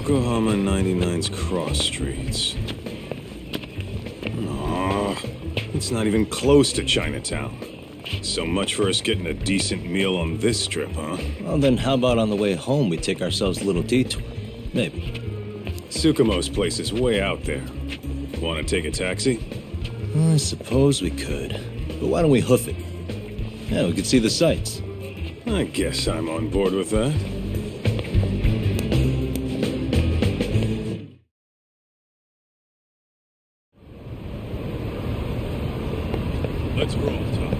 Yokohama 99's cross streets. Aw, it's not even close to Chinatown. So much for us getting a decent meal on this strip, huh? Well, then how about on the way home we take ourselves a little detour? Maybe. Tsukumo's place is way out there. Want to take a taxi? I suppose we could. But why don't we hoof it? Yeah, we could see the sights. I guess I'm on board with that. Let's roll, Tom.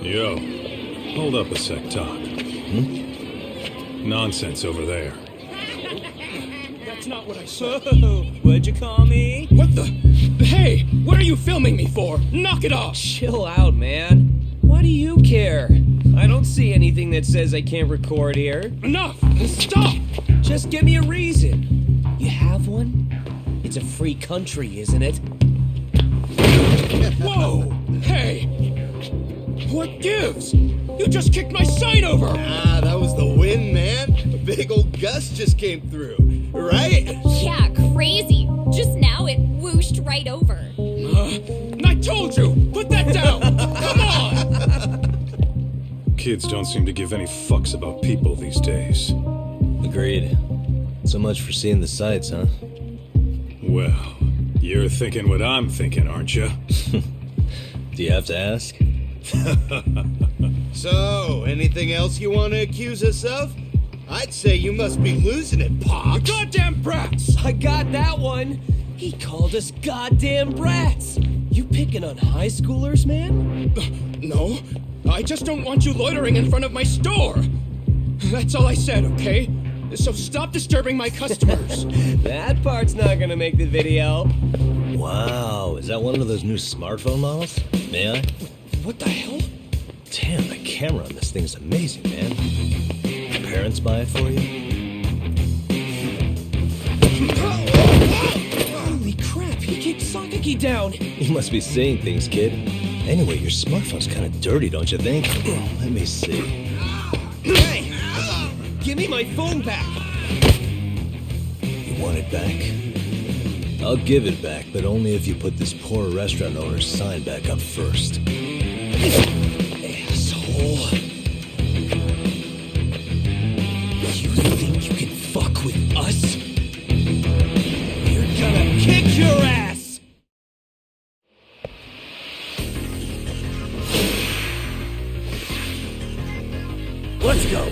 Yo, hold up a sec, Doc. Nonsense over there. That's not what I said. What'd you call me? What the? Hey, what are you filming me for? Knock it off! Chill out, man. Why do you care? I don't see anything that says I can't record here. Enough! Stop! Just give me a reason. You have one? It's a free country, isn't it? Whoa! Hey! What gives? You just kicked my sign over! Ah, that was the wind, man. A big old gust just came through, right? Yeah, crazy. Just now it whooshed right over. I told you! Put that down! Come on! Kids don't seem to give any fucks about people these days. Agreed. So much for seeing the sights, huh? Well, you're thinking what I'm thinking, aren't you? Do you have to ask? So, anything else you want to accuse us of? I'd say you must be losing it, Pops. You goddamn brats! I got that one. He called us goddamn brats. You picking on high schoolers, man? No, I just don't want you loitering in front of my store. That's all I said, okay? So stop disturbing my customers. That part's not gonna make the video. Wow, is that one of those new smartphone models? May I? What the hell? Damn, the camera on this thing's amazing, man. Parents buy it for you? Holy crap, he kicked Sakaki down. You must be seeing things, kid. Anyway, your smartphone's kind of dirty, don't you think? Let me see. Hey! Give me my phone back! You want it back? I'll give it back, but only if you put this poor restaurant owner's sign back up first. Asshole. You think you can fuck with us? You're gonna kick your ass! Let's go!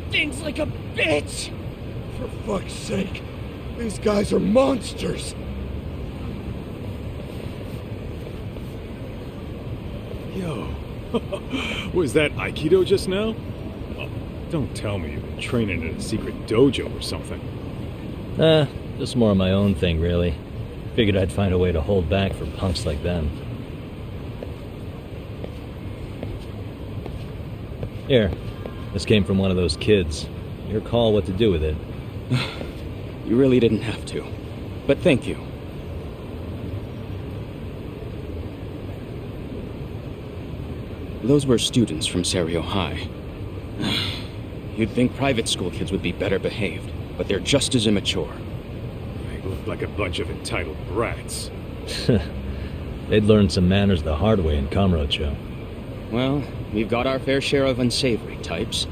stinks like a bitch! For fuck's sake, these guys are monsters. Yo, was that Aikido just now? Oh, don't tell me you've been training in a secret dojo or something. Just more of my own thing, really. Figured I'd find a way to hold back for punks like them. Here, this came from one of those kids. Your call what to do with it. You really didn't have to. But thank you. Those were students from Serio High. You'd think private school kids would be better behaved, but they're just as immature. They look like a bunch of entitled brats. They'd learned some manners the hard way in Kamurocho. Well, we've got our fair share of unsavory types.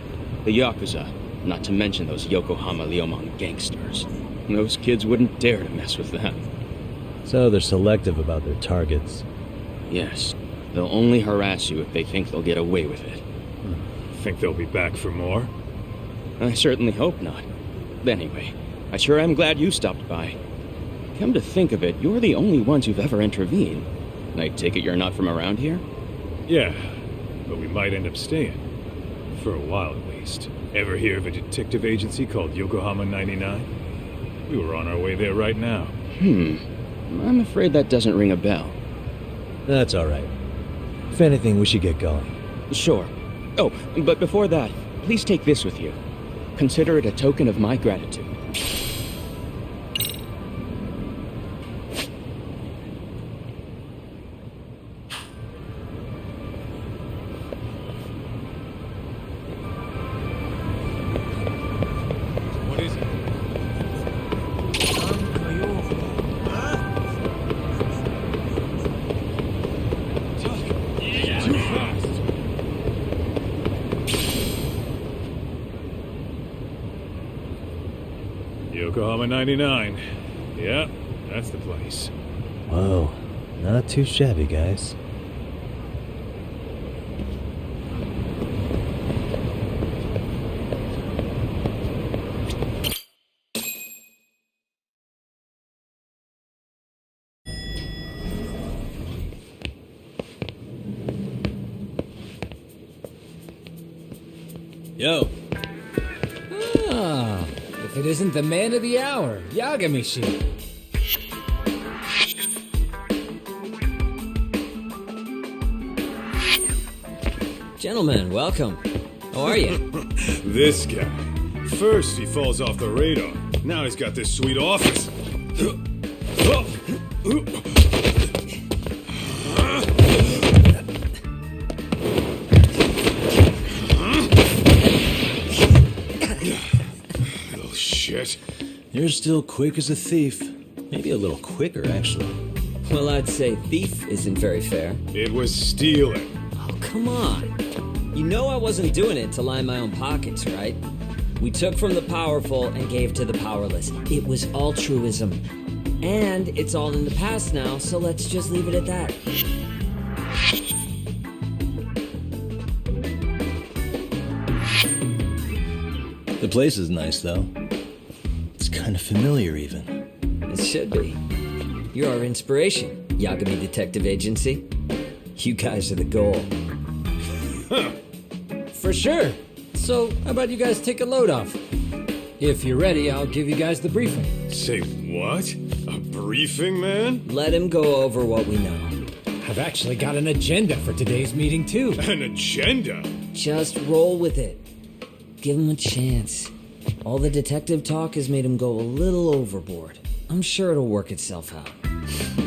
The Yakuza, not to mention those Yokohama Liomon gangsters. Those kids wouldn't dare to mess with them. So they're selective about their targets. Yes, they'll only harass you if they think they'll get away with it. Think they'll be back for more? I certainly hope not. Anyway, I sure am glad you stopped by. Come to think of it, you're the only ones who've ever intervened. I take it you're not from around here? Yeah, but we might end up staying. For a while at least. Ever hear of a detective agency called Yokohama 99? We were on our way there right now. I'm afraid that doesn't ring a bell. That's alright. If anything, we should get going. Sure. Oh, but before that, please take this with you. Consider it a token of my gratitude. What is it? Too fast. Yokohama 99. Yeah, that's the place. Whoa, not too shabby, guys. Yo, Ah, if it isn't the man of the hour, Yagamishi. Gentlemen, welcome. How are you? This guy. First he falls off the radar. Now he's got this sweet office. Little shit. you're still quick as a thief. Maybe a little quicker, actually. Well, I'd say thief isn't very fair. It was stealing. Oh, come on. You know I wasn't doing it to line my own pockets, right? We took from the powerful and gave to the powerless. It was altruism. And it's all in the past now, so let's just leave it at that. The place is nice, though. It's kind of familiar, even. It should be. You're our inspiration, Yagami Detective Agency. You guys are the goal. For sure. So, how about you guys take a load off? If you're ready, I'll give you guys the briefing. Say what? A briefing, man? Let him go over what we know. I've actually got an agenda for today's meeting, too. An agenda? Just roll with it. Give him a chance. All the detective talk has made him go a little overboard. I'm sure it'll work itself out.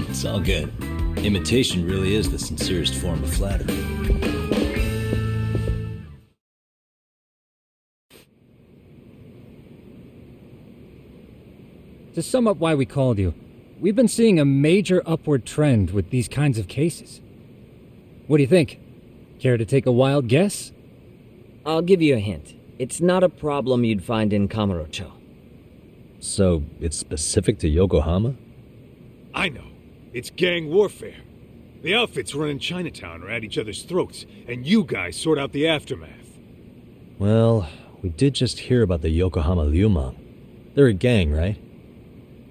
It's all good. Imitation really is the sincerest form of flattery. To sum up why we called you, we've been seeing a major upward trend with these kinds of cases. What do you think? Care to take a wild guess? I'll give you a hint. It's not a problem you'd find in Kamurocho. So, it's specific to Yokohama? I know. It's gang warfare. The outfits running Chinatown are at each other's throats, and you guys sort out the aftermath. Well, We did just hear about the Yokohama Lienhua. They're a gang, right?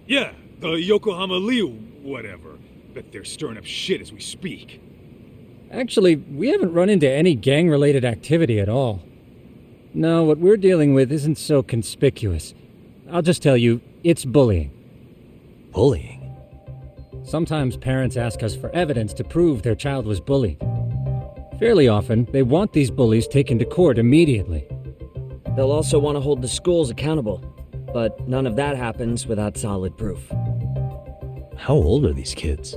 Yeah, the Yokohama Liu whatever. Bet they're stirring up shit as we speak. Actually, we haven't run into any gang-related activity at all. No, what we're dealing with isn't so conspicuous. I'll just tell you, it's bullying. Bullying? Sometimes parents ask us for evidence to prove their child was bullied. Fairly often, they want these bullies taken to court immediately. They'll also want to hold the schools accountable, but none of that happens without solid proof. How old are these kids?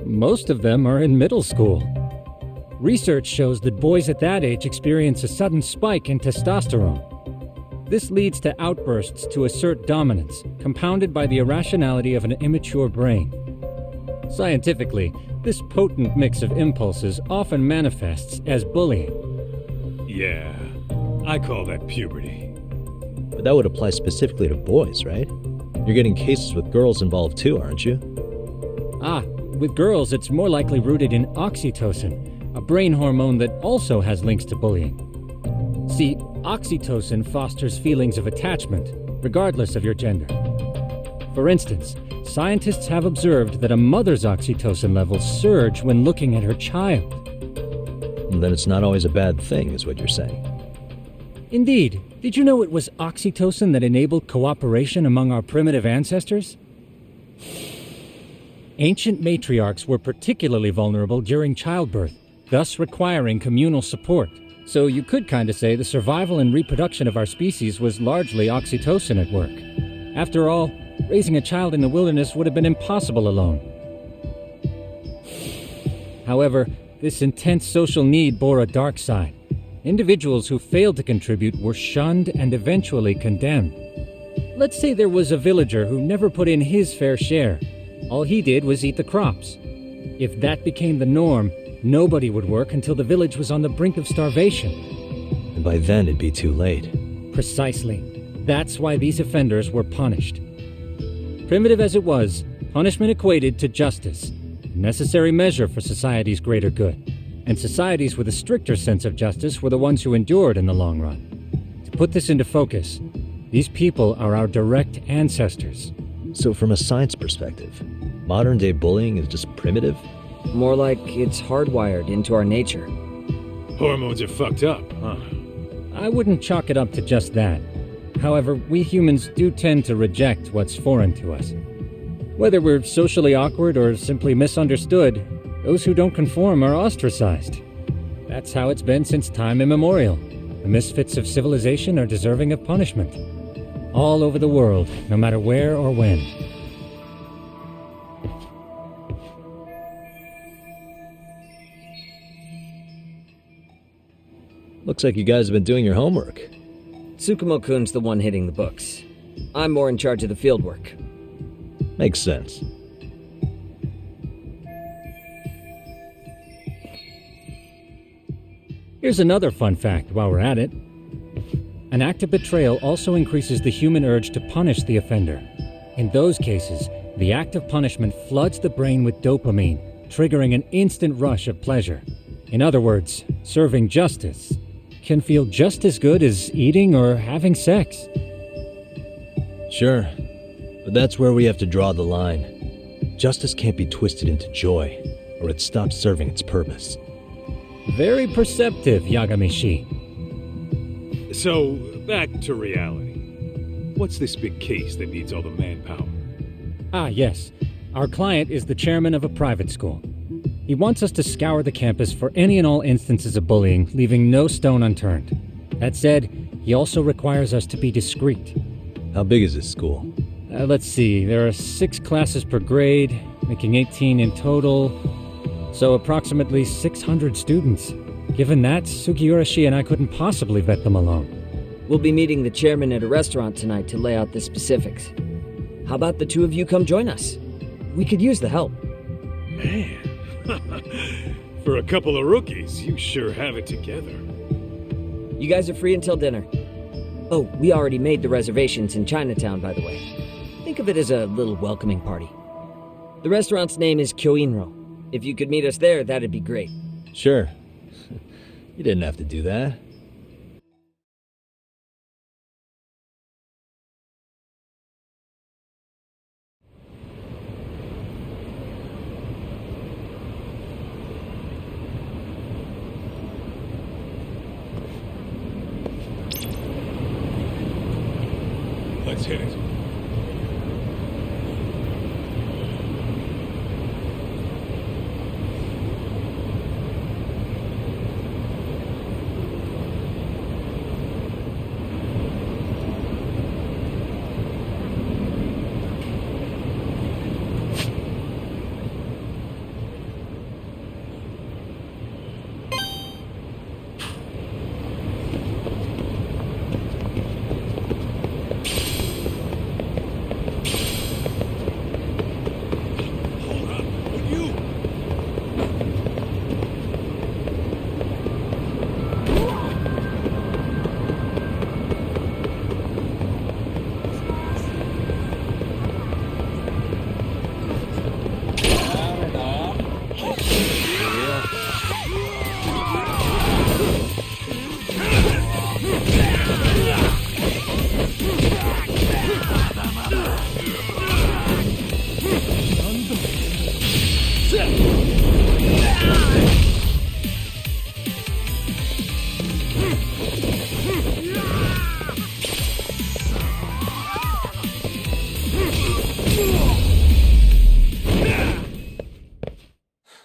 Most of them are in middle school. Research shows that boys at that age experience a sudden spike in testosterone. This leads to outbursts to assert dominance, compounded by the irrationality of an immature brain. Scientifically, this potent mix of impulses often manifests as bullying. Yeah, I call that puberty. But that would apply specifically to boys, right? You're getting cases with girls involved too, aren't you? With girls, it's more likely rooted in oxytocin, a brain hormone that also has links to bullying. See, oxytocin fosters feelings of attachment, regardless of your gender. For instance, scientists have observed that a mother's oxytocin levels surge when looking at her child. Then it's not always a bad thing, is what you're saying. Indeed. Did you know it was oxytocin that enabled cooperation among our primitive ancestors? Ancient matriarchs were particularly vulnerable during childbirth, thus requiring communal support. So you could kind of say the survival and reproduction of our species was largely oxytocin at work. After all, raising a child in the wilderness would have been impossible alone. However, this intense social need bore a dark side. Individuals who failed to contribute were shunned and eventually condemned. Let's say there was a villager who never put in his fair share. All he did was eat the crops. If that became the norm, nobody would work until the village was on the brink of starvation. And by then it'd be too late. Precisely. That's why these offenders were punished. Primitive as it was, punishment equated to justice, a necessary measure for society's greater good. And societies with a stricter sense of justice were the ones who endured in the long run. To put this into focus, these people are our direct ancestors. So from a science perspective, modern-day bullying is just primitive? More like it's hardwired into our nature. Hormones are fucked up, huh? I wouldn't chalk it up to just that. However, we humans do tend to reject what's foreign to us. Whether we're socially awkward or simply misunderstood, those who don't conform are ostracized. That's how it's been since time immemorial. The misfits of civilization are deserving of punishment. All over the world, no matter where or when. Looks like you guys have been doing your homework. Tsukumo-kun's the one hitting the books. I'm more in charge of the field work. Makes sense. Here's another fun fact while we're at it. An act of betrayal also increases the human urge to punish the offender. In those cases, the act of punishment floods the brain with dopamine, triggering an instant rush of pleasure. In other words, serving justice can feel just as good as eating or having sex. Sure, but that's where we have to draw the line. Justice can't be twisted into joy, or it stops serving its purpose. Very perceptive, Yagami-shi. So, back to reality. What's this big case that needs all the manpower? Yes. Our client is the chairman of a private school. He wants us to scour the campus for any and all instances of bullying, leaving no stone unturned. That said, he also requires us to be discreet. How big is this school? Let's see, there are 6 classes per grade, making 18 in total, so approximately 600 students. Given that, Sugiurashi and I couldn't possibly vet them alone. We'll be meeting the chairman at a restaurant tonight to lay out the specifics. How about the two of you come join us? We could use the help. Man, for a couple of rookies, you sure have it together. You guys are free until dinner. Oh, we already made the reservations in Chinatown, by the way. Think of it as a little welcoming party. The restaurant's name is Kyoinro. If you could meet us there, that'd be great. Sure. You didn't have to do that. Let's hit it.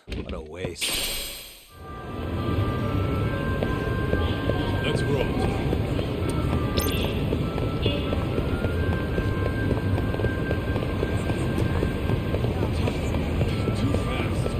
What a waste. Let's roll. Too fast.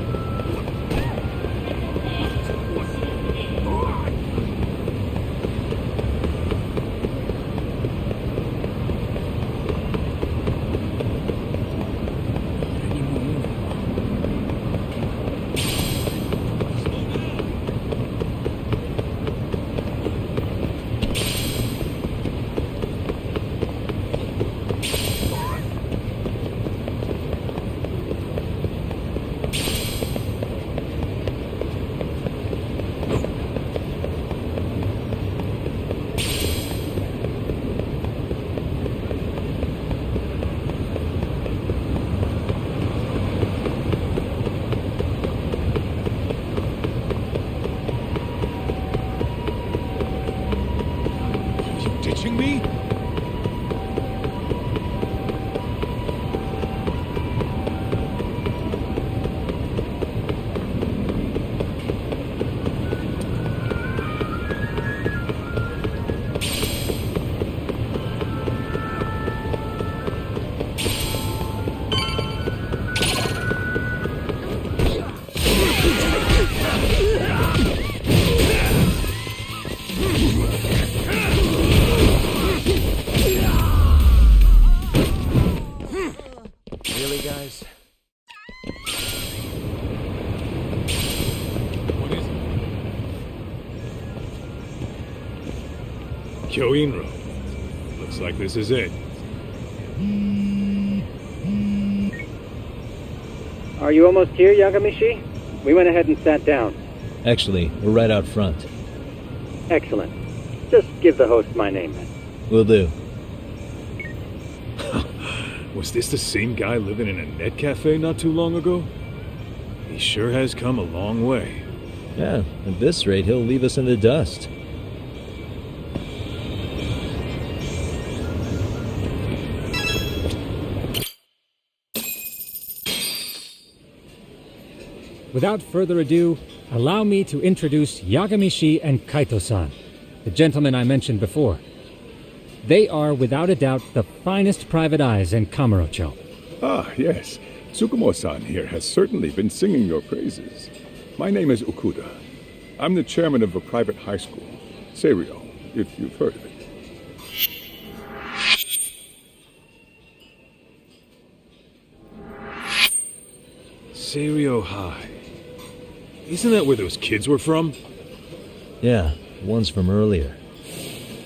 Ditching me? Really, guys? What is it? Kyoinro. Looks like this is it. Are you almost here, Yagamishi? We went ahead and sat down. Actually, we're right out front. Excellent. Just give the host my name then. Will do. Was this the same guy living in a net cafe not too long ago? He sure has come a long way. Yeah, at this rate, he'll leave us in the dust. Without further ado, allow me to introduce Yagamishi and Kaito-san, the gentlemen I mentioned before. They are, without a doubt, the finest private eyes in Kamurocho. Ah, yes. Tsukumo-san here has certainly been singing your praises. My name is Okuda. I'm the chairman of a private high school, Seiryo, if you've heard of it. Seiryo High. Isn't that where those kids were from? Yeah, one's from earlier.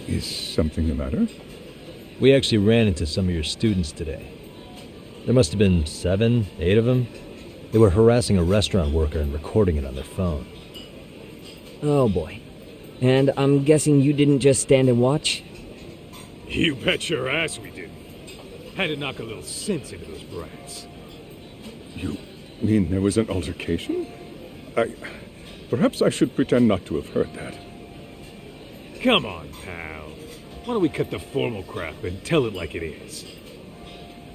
Is something the matter? We actually ran into some of your students today. There must have been 7, 8 of them. They were harassing a restaurant worker and recording it on their phone. Oh boy. And I'm guessing you didn't just stand and watch? You bet your ass we didn't. Had to knock a little sense into those brats. You mean there was an altercation? Perhaps I should pretend not to have heard that. Come on, pal. Why don't we cut the formal crap and tell it like it is?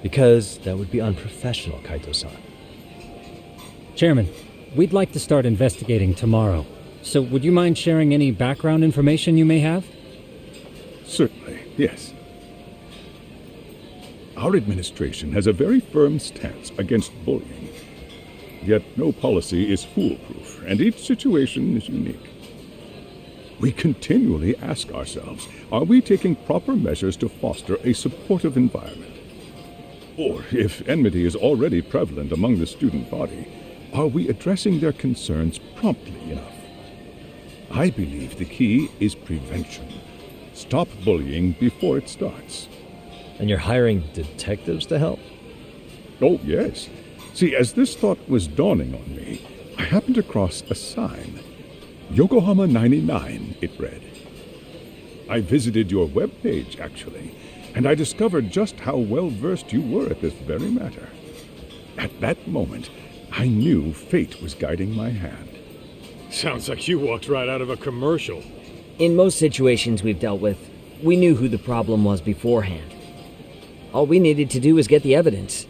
Because that would be unprofessional, Kaito-san. Chairman, we'd like to start investigating tomorrow. So would you mind sharing any background information you may have? Certainly, yes. Our administration has a very firm stance against bullying. Yet no policy is foolproof, and each situation is unique. We continually ask ourselves, are we taking proper measures to foster a supportive environment? Or, if enmity is already prevalent among the student body, are we addressing their concerns promptly enough? I believe the key is prevention. Stop bullying before it starts. And you're hiring detectives to help? Oh, yes. See, as this thought was dawning on me, I happened across a sign. Yokohama 99, it read. I visited your webpage, actually, and I discovered just how well-versed you were at this very matter. At that moment, I knew fate was guiding my hand. Sounds like you walked right out of a commercial. In most situations we've dealt with, we knew who the problem was beforehand. All we needed to do was get the evidence.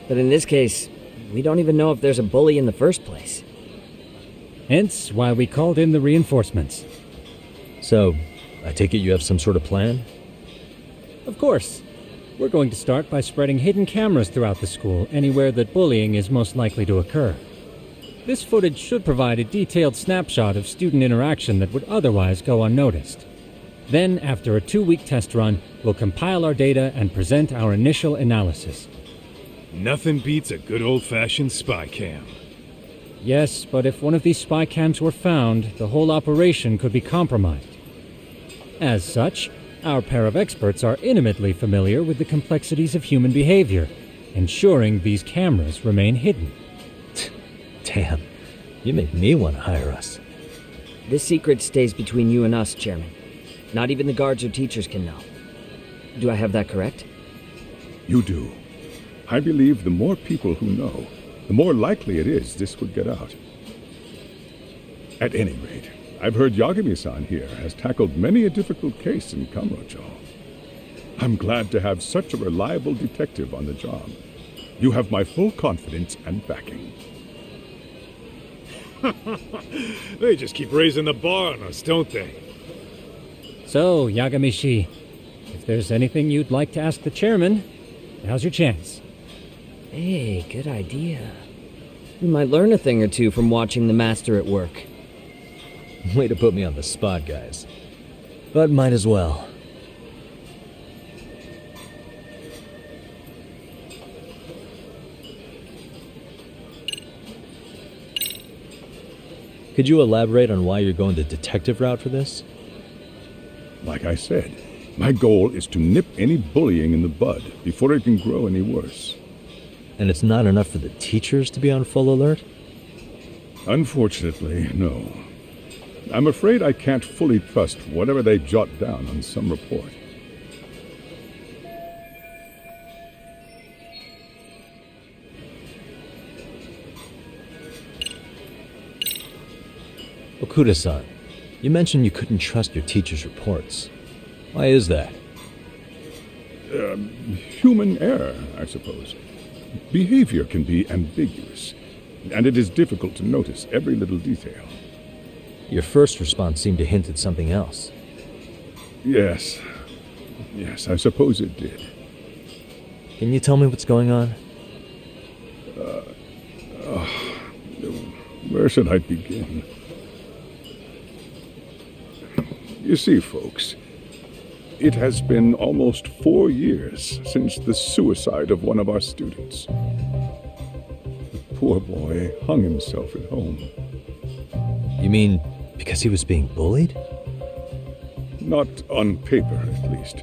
But in this case, we don't even know if there's a bully in the first place. Hence why we called in the reinforcements. So, I take it you have some sort of plan? Of course. We're going to start by spreading hidden cameras throughout the school, anywhere that bullying is most likely to occur. This footage should provide a detailed snapshot of student interaction that would otherwise go unnoticed. Then, after a 2-week test run, we'll compile our data and present our initial analysis. Nothing beats a good old-fashioned spy cam. Yes, but if one of these spy cams were found, the whole operation could be compromised. As such, our pair of experts are intimately familiar with the complexities of human behavior, ensuring these cameras remain hidden. Damn, you make me want to hire us. This secret stays between you and us, Chairman. Not even the guards or teachers can know. Do I have that correct? You do. I believe the more people who know, the more likely it is this would get out. At any rate, I've heard Yagami-san here has tackled many a difficult case in Kamurocho. I'm glad to have such a reliable detective on the job. You have my full confidence and backing. They just keep raising the bar on us, don't they? So, Yagami-shi, if there's anything you'd like to ask the chairman, now's your chance. Hey, good idea. We might learn a thing or two from watching the master at work. Way to put me on the spot, guys. But might as well. Could you elaborate on why you're going the detective route for this? Like I said, my goal is to nip any bullying in the bud before it can grow any worse. And it's not enough for the teachers to be on full alert? Unfortunately, no. I'm afraid I can't fully trust whatever they jot down on some report. Okuda-san, you mentioned you couldn't trust your teacher's reports. Why is that? Human error, I suppose. Behavior can be ambiguous, and it is difficult to notice every little detail. Your first response seemed to hint at something else. Yes, I suppose it did. Can you tell me what's going on? Where should I begin? You see, folks, it has been almost 4 years since the suicide of one of our students. The poor boy hung himself at home. You mean because he was being bullied? Not on paper, at least.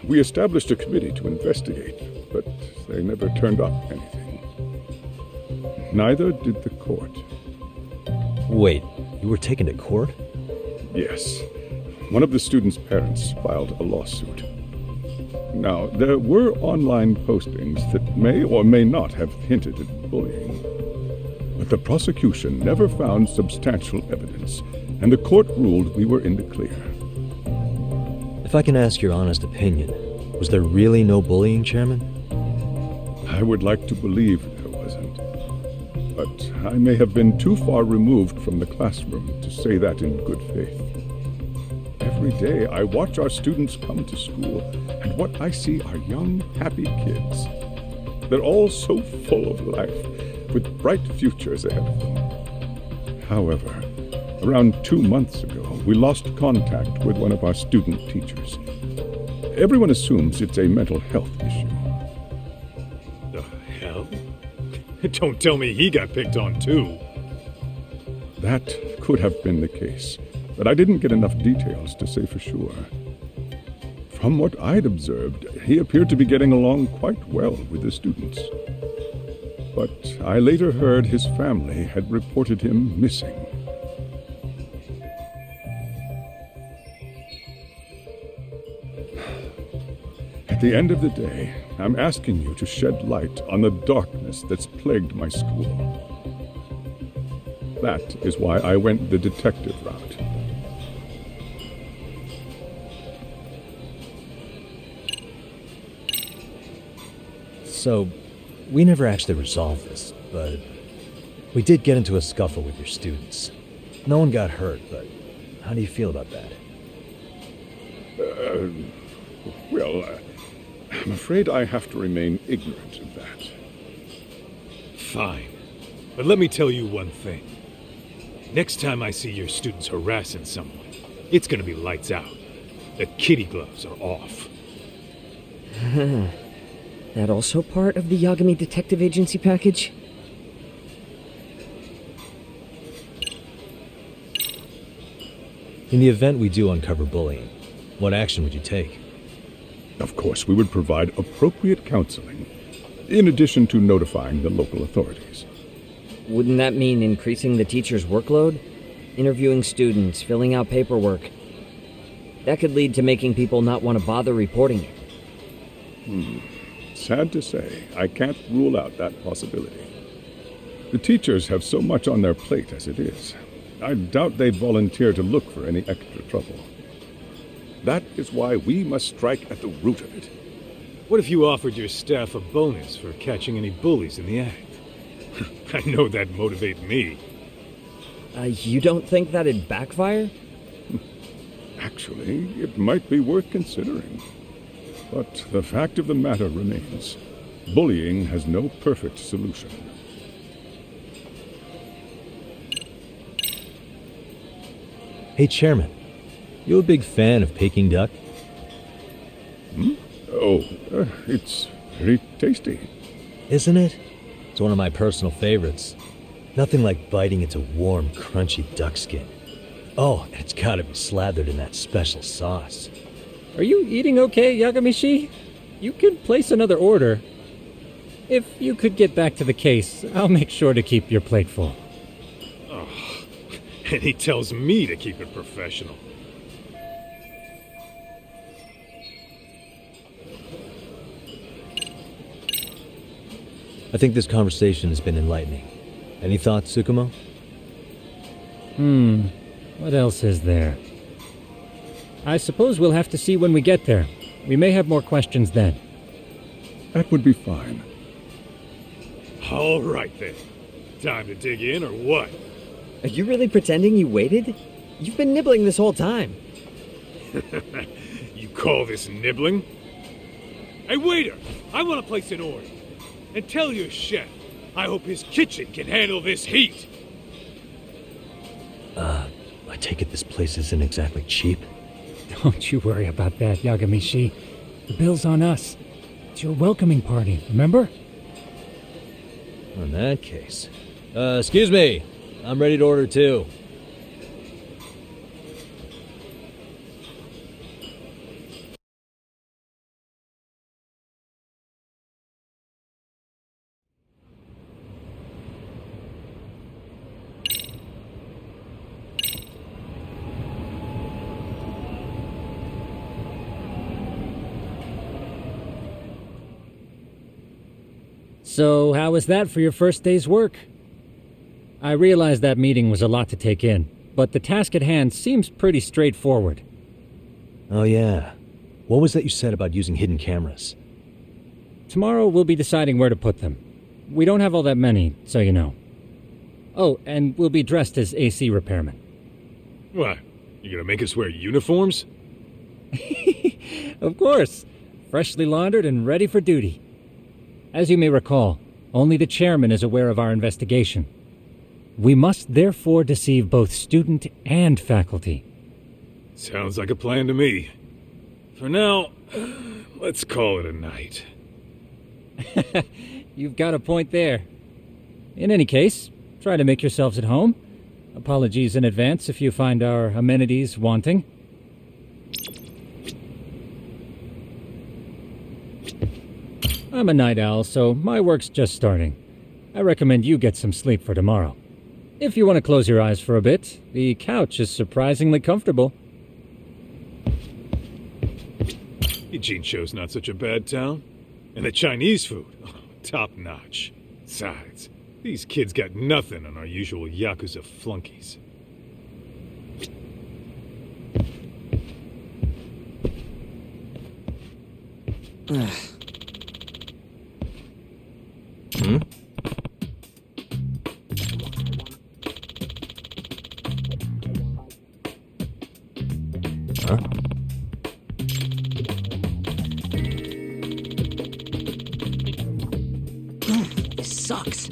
We established a committee to investigate, but they never turned up anything. Neither did the court. Wait, you were taken to court? Yes. One of the students' parents filed a lawsuit. Now, there were online postings that may or may not have hinted at bullying. But the prosecution never found substantial evidence, and the court ruled we were in the clear. If If I can ask your honest opinion, was there really no bullying, Chairman? I would like to believe there wasn't. But I may have been too far removed from the classroom to say that in good faith. Every day I watch our students come to school, and what I see are young, happy kids. They're all so full of life, with bright futures ahead of them. However, around 2 months ago, we lost contact with one of our student teachers. Everyone assumes it's a mental health issue. The hell? Don't tell me he got picked on too. That could have been the case, but I didn't get enough details to say for sure. From what I'd observed, he appeared to be getting along quite well with the students. But I later heard his family had reported him missing. At the end of the day, I'm asking you to shed light on the darkness that's plagued my school. That is why I went the detective route. So, we never actually resolved this, but we did get into a scuffle with your students. No one got hurt, but how do you feel about that? I'm afraid I have to remain ignorant of that. Fine. But let me tell you one thing. Next time I see your students harassing someone, it's gonna be lights out. The kitty gloves are off. That also part of the Yagami Detective Agency package? In the event we do uncover bullying, what action would you take? Of course, we would provide appropriate counseling, in addition to notifying the local authorities. Wouldn't that mean increasing the teacher's workload? Interviewing students, filling out paperwork. That could lead to making people not want to bother reporting it. Sad to say, I can't rule out that possibility. The teachers have so much on their plate as it is. I doubt they'd volunteer to look for any extra trouble. That is why we must strike at the root of it. What if you offered your staff a bonus for catching any bullies in the act? I know that'd motivate me. You don't think that'd backfire? Actually, it might be worth considering. But the fact of the matter remains, bullying has no perfect solution. Hey, Chairman, you a big fan of Peking duck? It's very tasty. Isn't it? It's one of my personal favorites. Nothing like biting into warm, crunchy duck skin. Oh, and it's gotta be slathered in that special sauce. Are you eating okay, Yagamishi? You could place another order. If you could get back to the case, I'll make sure to keep your plate full. Oh, and he tells me to keep it professional. I think this conversation has been enlightening. Any thoughts, Tsukumo? What else is there? I suppose we'll have to see when we get there. We may have more questions then. That would be fine. All right then. Time to dig in or what? Are you really pretending you waited? You've been nibbling this whole time. You call this nibbling? Hey waiter, I want to place an order. And tell your chef, I hope his kitchen can handle this heat. I take it this place isn't exactly cheap? Don't you worry about that, Yagamishi. The bill's on us. It's your welcoming party, remember? In that case. Excuse me. I'm ready to order too. So, how was that for your first day's work? I realize that meeting was a lot to take in, but the task at hand seems pretty straightforward. Oh yeah, What was that you said about using hidden cameras? Tomorrow we'll be deciding where to put them. We don't have all that many, so you know. Oh, and we'll be dressed as AC repairmen. What? You gonna make us wear uniforms? Of course. Freshly laundered and ready for duty. As you may recall, only the chairman is aware of our investigation. We must therefore deceive both student and faculty. Sounds like a plan to me. For now, let's call it a night. You've got a point there. In any case, try to make yourselves at home. Apologies in advance if you find our amenities wanting. I'm a night owl, so my work's just starting. I recommend you get some sleep for tomorrow. If you want to close your eyes for a bit, the couch is surprisingly comfortable. Ijincho's not such a bad town. And the Chinese food, top notch. Besides, these kids got nothing on our usual Yakuza flunkies. This sucks.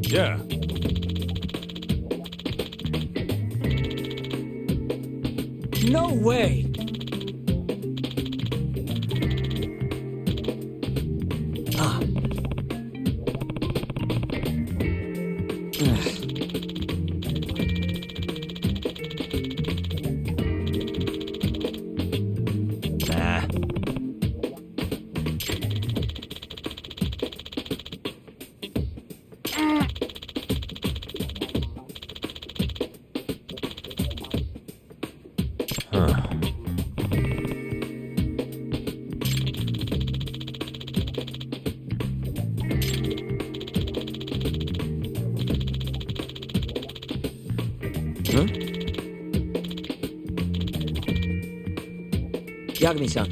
Yeah. No way! Yagami-san.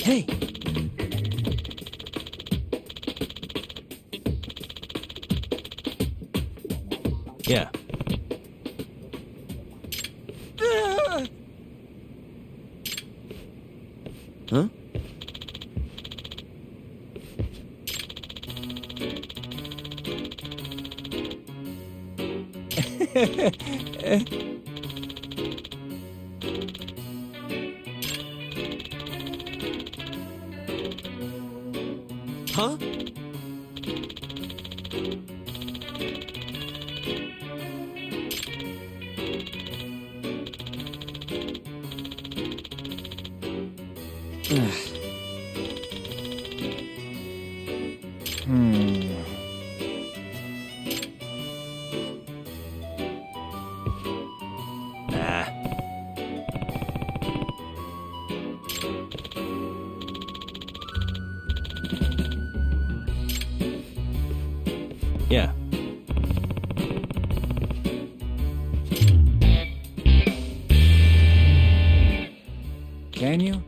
Hey! Yeah. Huh? Huh? Yeah. Can you?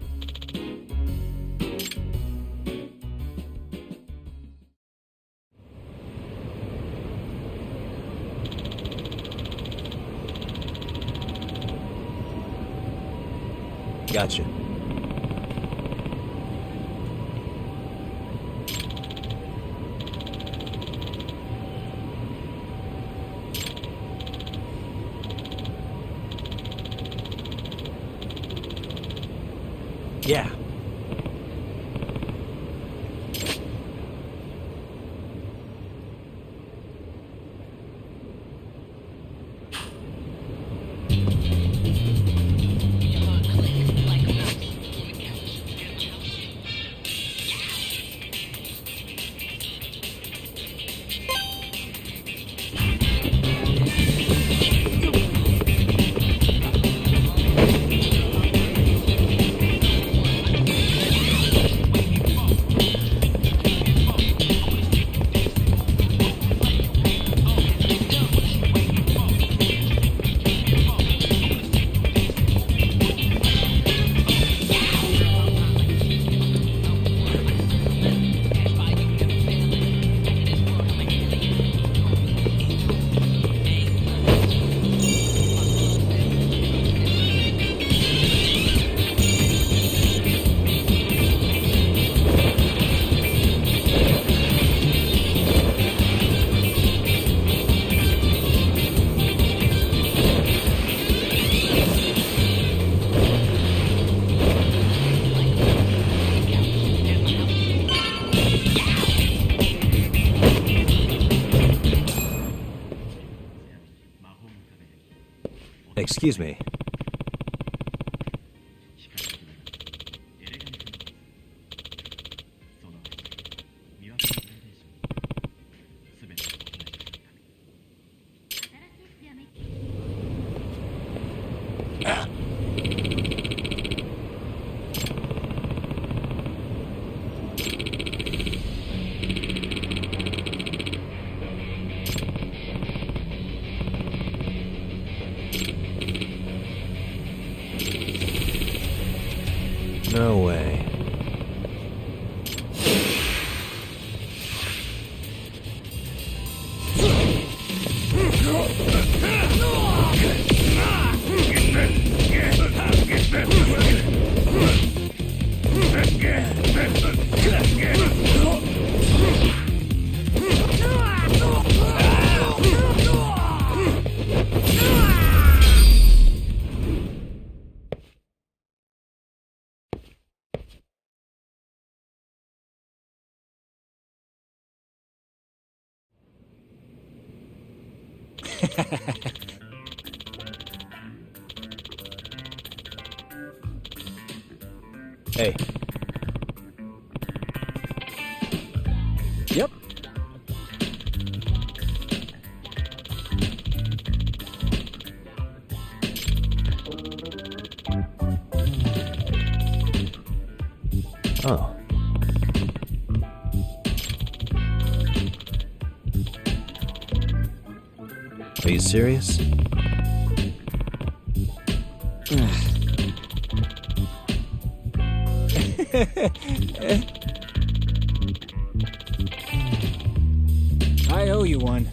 Gotcha. Yeah. Excuse me. No way. Hey. Yep. Oh. Are you serious? I owe you one.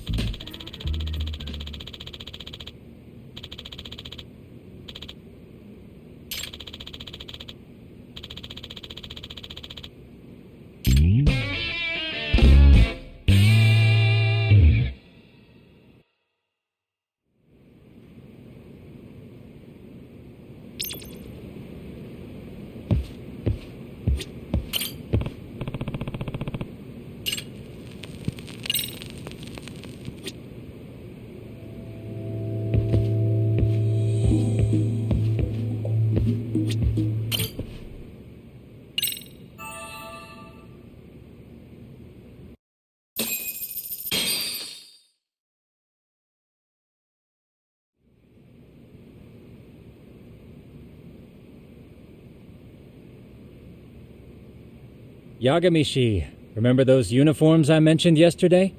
Yagamishi, remember those uniforms I mentioned yesterday?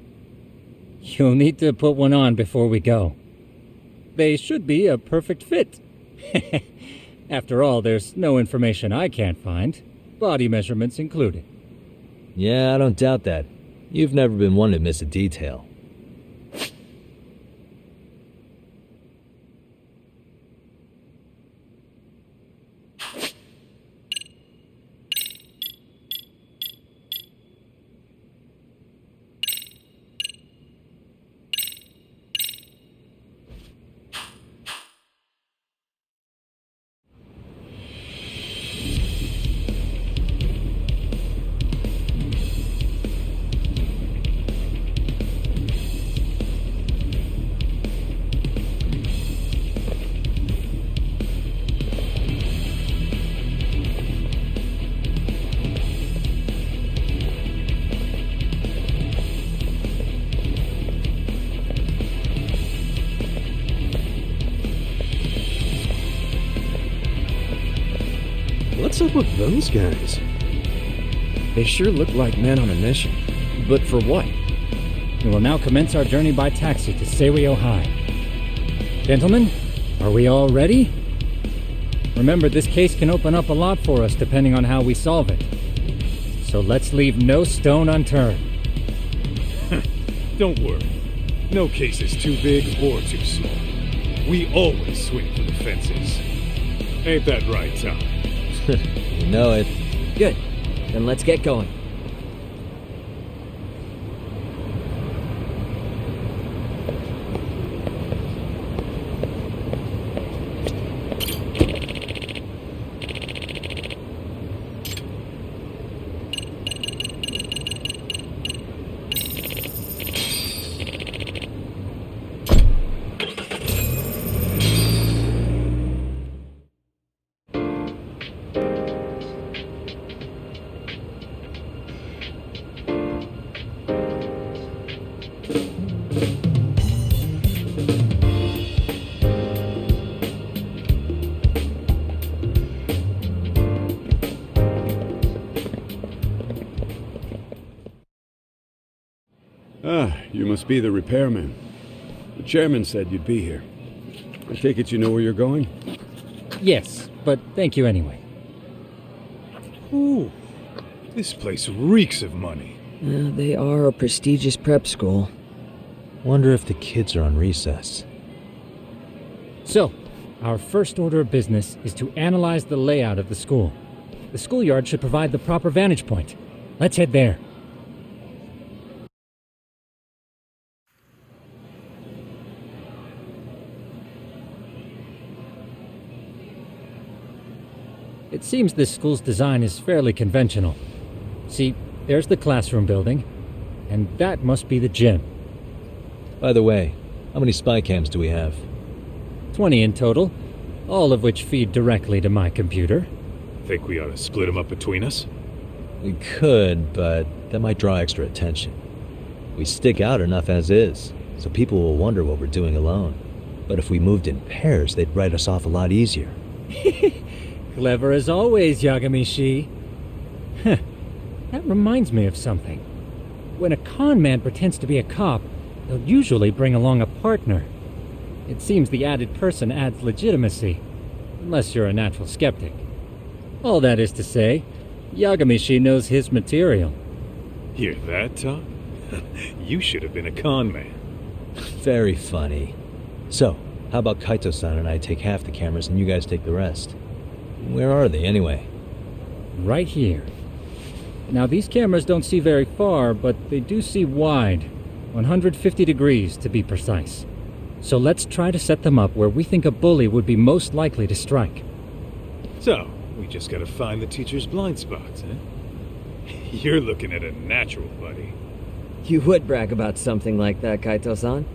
You'll need to put one on before we go. They should be a perfect fit. After all, there's no information I can't find, body measurements included. Yeah, I don't doubt that. You've never been one to miss a detail. What's up with those guys? They sure look like men on a mission. But for what? We will now commence our journey by taxi to Seiryo High. Gentlemen, are we all ready? Remember, this case can open up a lot for us depending on how we solve it. So let's leave no stone unturned. Don't worry. No case is too big or too small. We always swing for the fences. Ain't that right, Tom? You know it. Good. Then let's get going. must be the repairman. The chairman said you'd be here. I take it you know where you're going? Yes, but thank you anyway. Ooh, this place reeks of money. They are a prestigious prep school. Wonder if the kids are on recess. So, our first order of business is to analyze the layout of the school. The schoolyard should provide the proper vantage point. Let's head there. It seems this school's design is fairly conventional. See, there's the classroom building, and that must be the gym. By the way, how many spy cams do we have? 20 in total, all of which feed directly to my computer. Think we ought to split them up between us? We could, but that might draw extra attention. We stick out enough as is, so people will wonder what we're doing alone. But if we moved in pairs, they'd write us off a lot easier. Clever as always, Yagami-shi. Huh. That reminds me of something. When a con man pretends to be a cop, they'll usually bring along a partner. It seems the added person adds legitimacy, unless you're a natural skeptic. All that is to say, Yagami-shi knows his material. Hear that, Tom? You should have been a con man. Very funny. So, how about Kaito-san and I take half the cameras and you guys take the rest? Where are they, anyway? Right here. Now, these cameras don't see very far, but they do see wide. 150 degrees, to be precise. So let's try to set them up where we think a bully would be most likely to strike. So, we just gotta find the teacher's blind spots, eh? You're looking at a natural, buddy. You would brag about something like that, Kaito-san.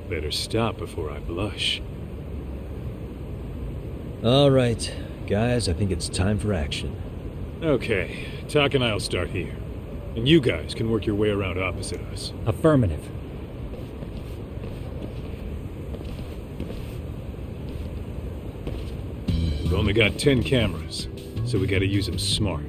Better stop before I blush. All right, guys, I think it's time for action. Okay, Tak and I'll start here. And you guys can work your way around opposite us. Affirmative. We've only got 10 cameras, so we gotta use them smart.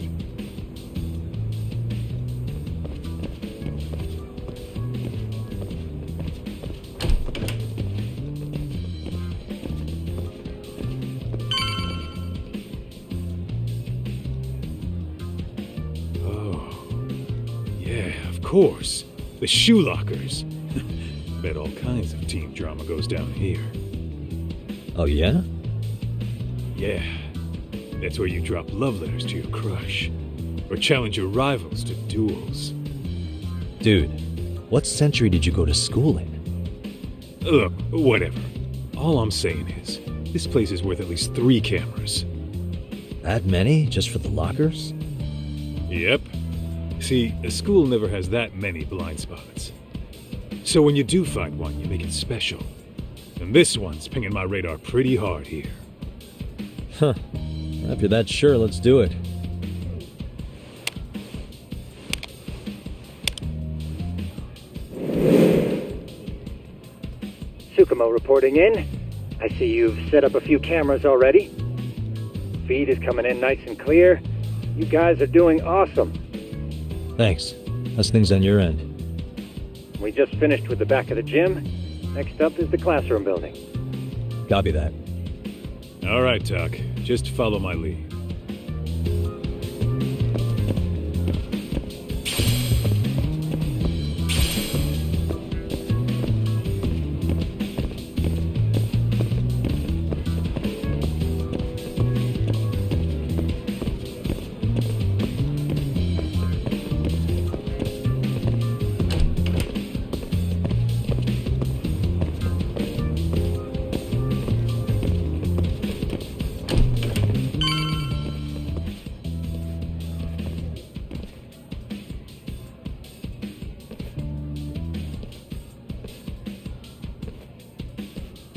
Of course, the shoe lockers. Bet all kinds of teen drama goes down here. Oh, yeah? Yeah. That's where you drop love letters to your crush. Or challenge your rivals to duels. Dude, what century did you go to school in? Look, whatever. All I'm saying is, this place is worth at least 3 cameras. That many? Just for the lockers? Yep. See, a school never has that many blind spots. So when you do find one, you make it special. And this one's pinging my radar pretty hard here. Huh. If you're that sure, let's do it. Tsukumo reporting in. I see you've set up a few cameras already. Feed is coming in nice and clear. You guys are doing awesome. Thanks. How's things on your end? We just finished with the back of the gym. Next up is the classroom building. Copy that. All right, Tak. Just follow my lead.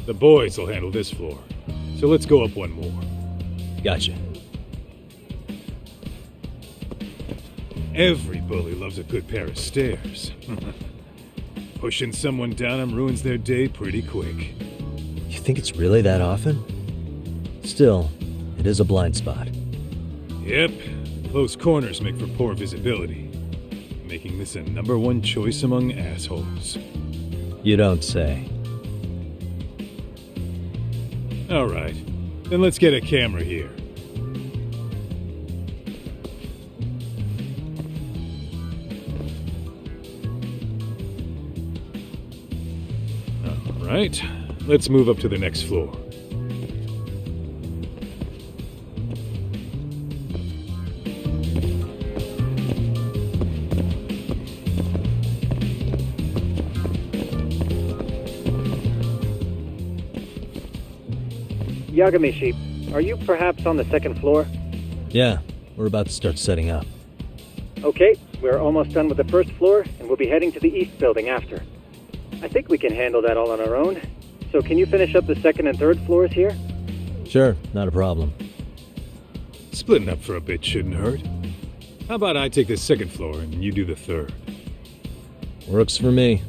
The boys will handle this floor. So let's go up one more. Gotcha. Every bully loves a good pair of stairs. Pushing someone down them ruins their day pretty quick. You think it's really that often? Still, it is a blind spot. Yep. Close corners make for poor visibility. making this a #1 choice among assholes. You don't say. Alright, then let's get a camera here. Alright, let's move up to the next floor. Yagamishi, are you perhaps on the second floor? Yeah, we're about to start setting up. Okay, we're almost done with the first floor, and we'll be heading to the east building after. I think we can handle that all on our own. So can you finish up the second and third floors here? Sure, not a problem. Splitting up for a bit shouldn't hurt. How about I take the second floor and you do the third? Works for me.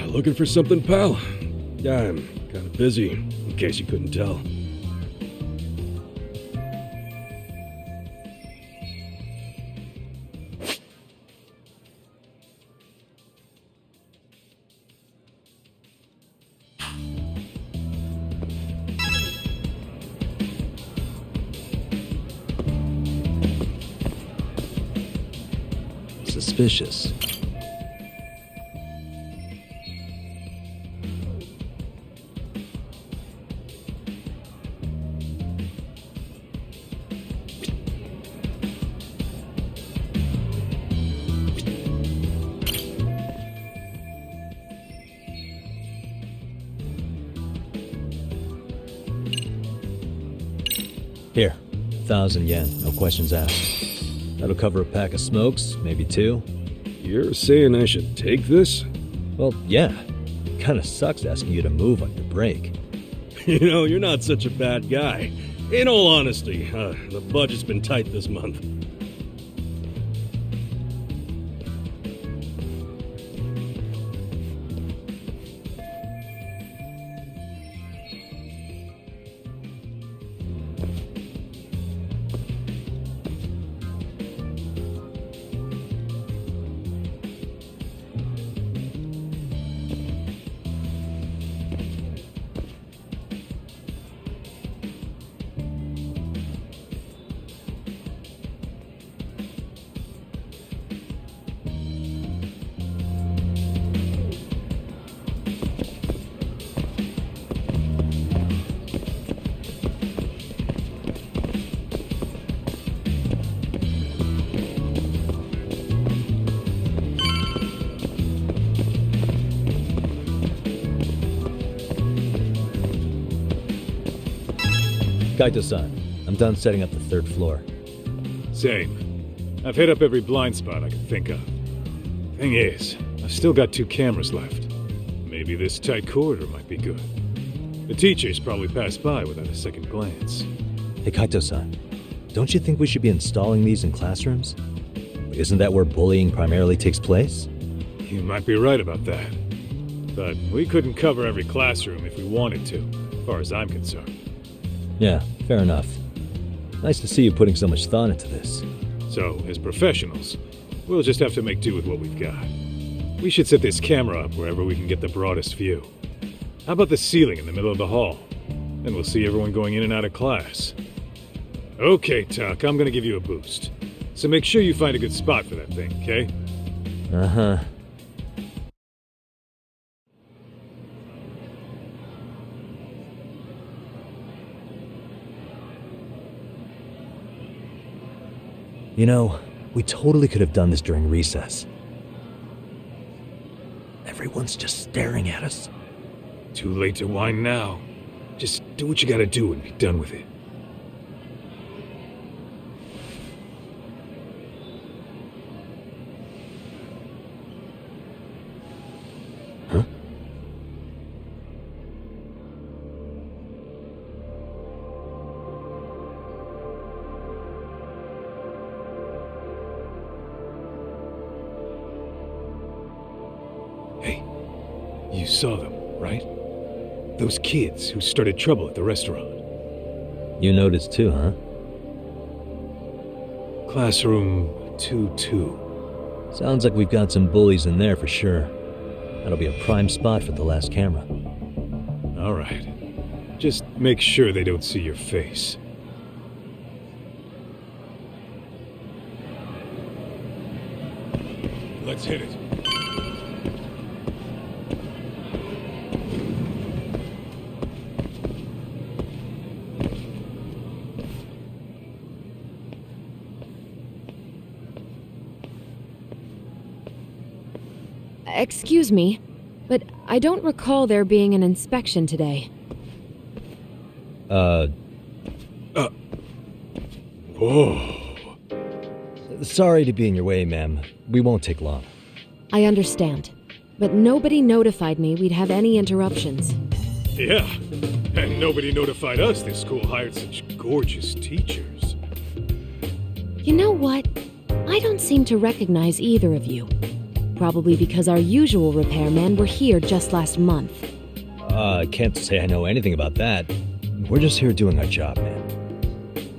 Looking for something, pal? Yeah, I'm kind of busy, in case you couldn't tell. Suspicious. Here, 1,000 yen, no questions asked. That'll cover a pack of smokes, maybe 2. You're saying I should take this? Well, yeah. Kinda sucks asking you to move on your break. You know, you're not such a bad guy. In all honesty, the budget's been tight this month. Kaito-san, I'm done setting up the 3rd floor. Same. I've hit up every blind spot I can think of. Thing is, I've still got 2 cameras left. Maybe this tight corridor might be good. The teachers probably passed by without a second glance. Hey, Kaito-san, don't you think we should be installing these in classrooms? Isn't that where bullying primarily takes place? You might be right about that. But we couldn't cover every classroom if we wanted to, as far as I'm concerned. Yeah, fair enough. Nice to see you putting so much thought into this. So, as professionals, we'll just have to make do with what we've got. We should set this camera up wherever we can get the broadest view. How about the ceiling in the middle of the hall? Then we'll see everyone going in and out of class. Okay, Tuck, I'm gonna give you a boost. So make sure you find a good spot for that thing, okay? Uh-huh. You know, we totally could have done this during recess. Everyone's just staring at us. Too late to whine now. Just do what you gotta do and be done with it. Huh? Hey, you saw them, right? Those kids who started trouble at the restaurant. You noticed too, huh? Classroom 2-2. Sounds like we've got some bullies in there for sure. That'll be a prime spot for the last camera. All right. Just make sure they don't see your face. Let's hit it. Excuse me, but I don't recall there being an inspection today. Whoa. Sorry to be in your way, ma'am. We won't take long. I understand, but nobody notified me we'd have any interruptions. Yeah, and nobody notified us this school hired such gorgeous teachers. You know what? I don't seem to recognize either of you. Probably because our usual repairmen were here just last month. I can't say I know anything about that. We're just here doing our job, man.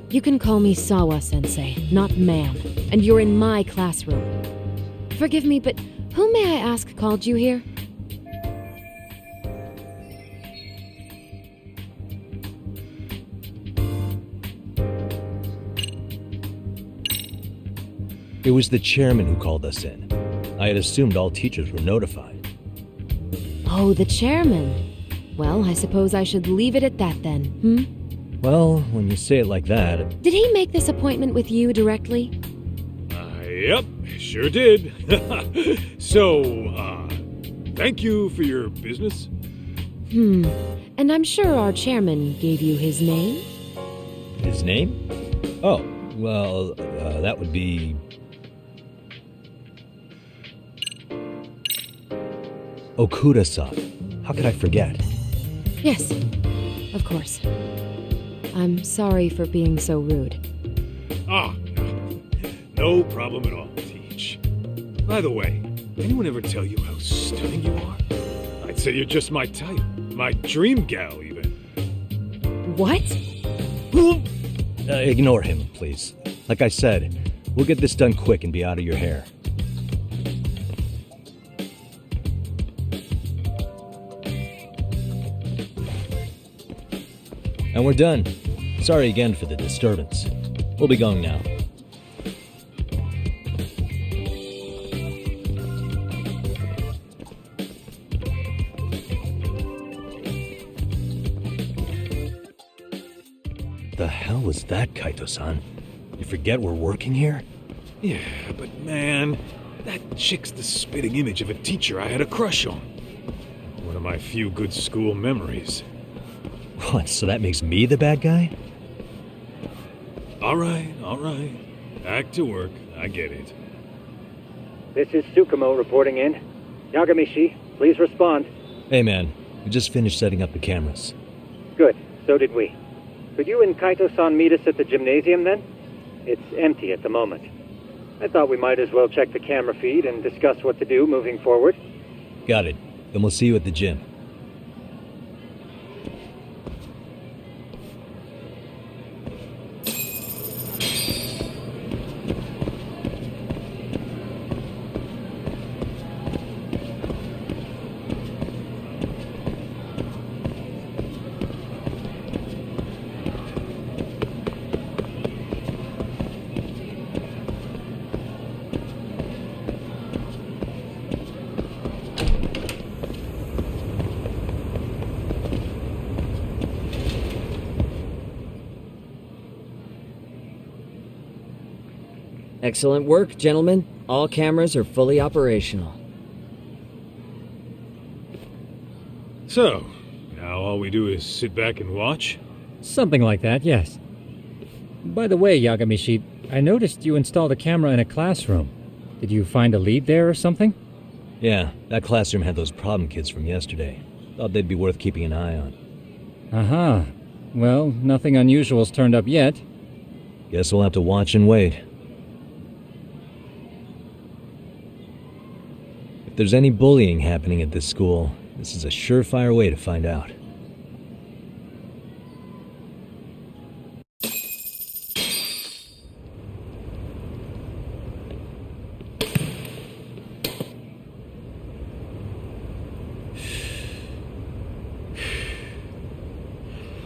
You can call me Sawa-sensei, not ma'am, and you're in my classroom. Forgive me, but who may I ask called you here? It was the chairman who called us in. I had assumed all teachers were notified. Oh, the chairman. Well, I suppose I should leave it at that then, Well, when you say it like that... Did he make this appointment with you directly? Yep, sure did. So, thank you for your business. And I'm sure our chairman gave you his name? His name? Oh, well, that would be... Okuda-san. How could I forget? Yes, of course. I'm sorry for being so rude. No problem at all, Teach. By the way, anyone ever tell you how stunning you are? I'd say you're just my type. My dream gal, even. What? Ignore him, please. Like I said, we'll get this done quick and be out of your hair. And we're done. Sorry again for the disturbance. We'll be going now. The hell was that, Kaito-san? You forget we're working here? Yeah, but man, that chick's the spitting image of a teacher I had a crush on. One of my few good school memories. What, so that makes me the bad guy? All right. Back to work. I get it. this is Tsukumo reporting in. Yagamishi, please respond. Hey man, we just finished setting up the cameras. Good, so did we. Could you and Kaito-san meet us at the gymnasium then? It's empty at the moment. I thought we might as well check the camera feed and discuss what to do moving forward. Got it. Then we'll see you at the gym. Excellent work, gentlemen. All cameras are fully operational. So, now all we do is sit back and watch? Something like that, yes. By the way, Yagamishi, I noticed you installed a camera in a classroom. Did you find a lead there or something? Yeah, that classroom had those problem kids from yesterday. Thought they'd be worth keeping an eye on. Aha. Well, nothing unusual's turned up yet. Guess we'll have to watch and wait. If there's any bullying happening at this school, this is a surefire way to find out.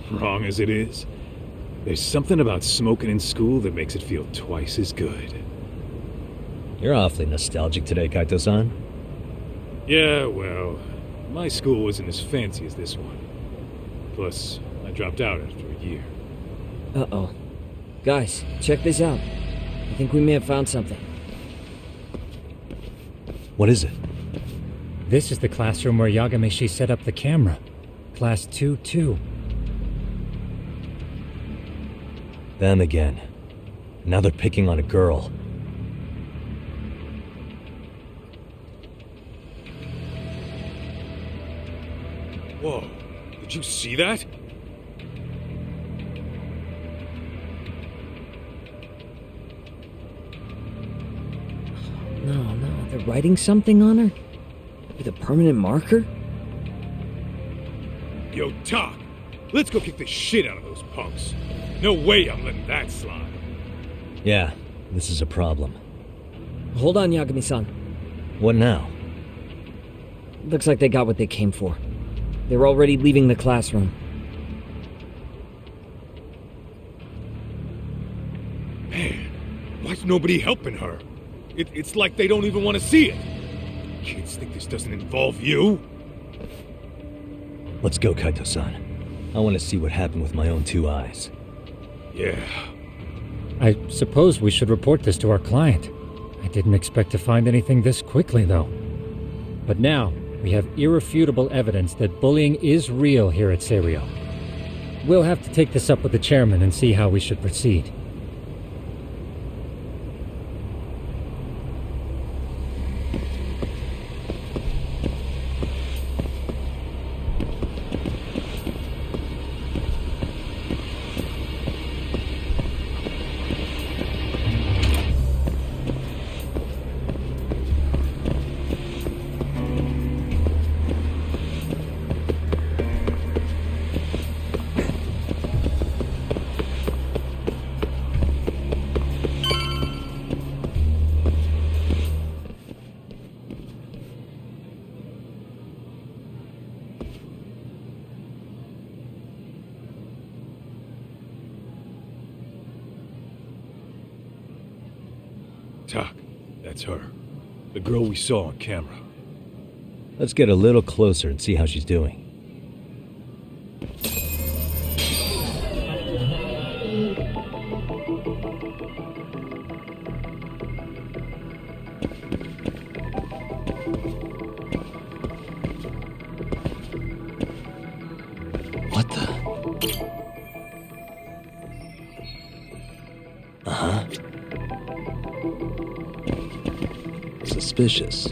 Wrong as it is, there's something about smoking in school that makes it feel twice as good. You're awfully nostalgic today, Kaito-san. Yeah, well, my school wasn't as fancy as this one. Plus, I dropped out after a year. Uh-oh. Guys, check this out. I think we may have found something. What is it? This is the classroom where Yagamishi set up the camera. Class 2-2. Them again. Now they're picking on a girl. Whoa, did you see that? No, they're writing something on her? With a permanent marker? Yo, Doc, let's go kick the shit out of those punks. No way I'm letting that slide. Yeah, this is a problem. Hold on, Yagami-san. What now? Looks like they got what they came for. They're already leaving the classroom. Man, why's nobody helping her? It's like they don't even want to see it. Kids think this doesn't involve you? Let's go, Kaito-san. I want to see what happened with my own two eyes. Yeah. I suppose we should report this to our client. I didn't expect to find anything this quickly, though. But now, we have irrefutable evidence that bullying is real here at Serio. We'll have to take this up with the chairman and see how we should proceed. Doc, that's her. The girl we saw on camera. Let's get a little closer and see how she's doing. What the? suspicious.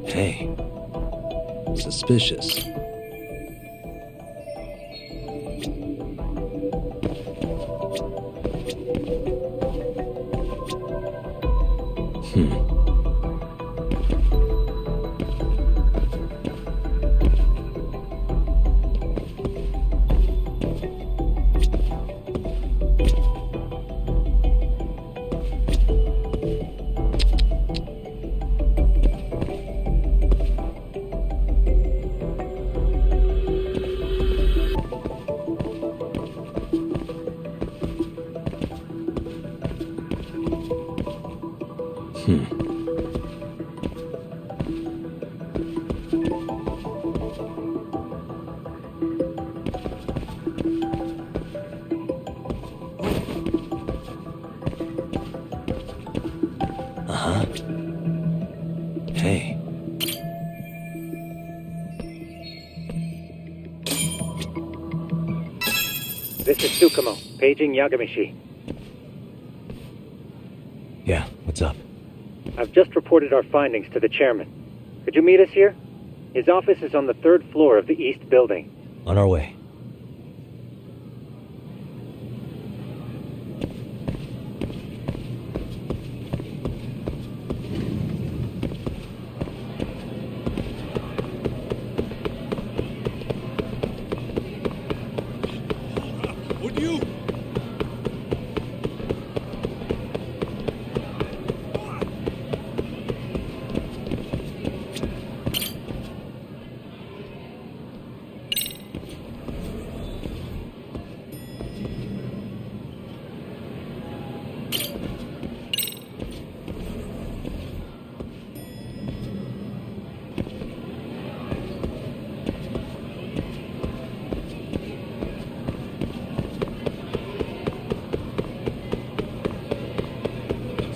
Hey, suspicious. Hey. This is Tsukumo, paging Yagamishi. Yeah, what's up? I've just reported our findings to the chairman. Could you meet us here? His office is on the 3rd floor of the east building. On our way. Would you?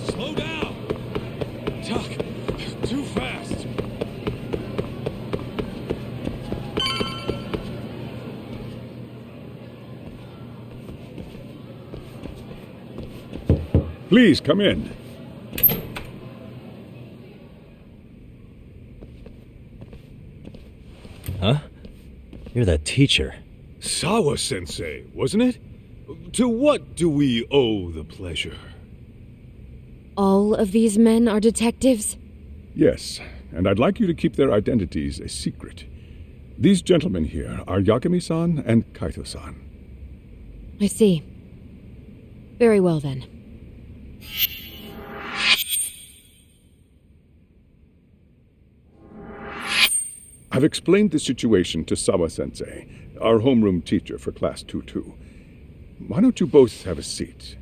Slow down! Tuck, too fast! Please come in. Huh? You're that teacher. Sawa-sensei, wasn't it? To what do we owe the pleasure? All of these men are detectives? Yes, and I'd like you to keep their identities a secret. These gentlemen here are Yagami-san and Kaito-san. I see. Very well then. I've explained the situation to Sawa-sensei, our homeroom teacher for Class 2-2. Why don't you both have a seat?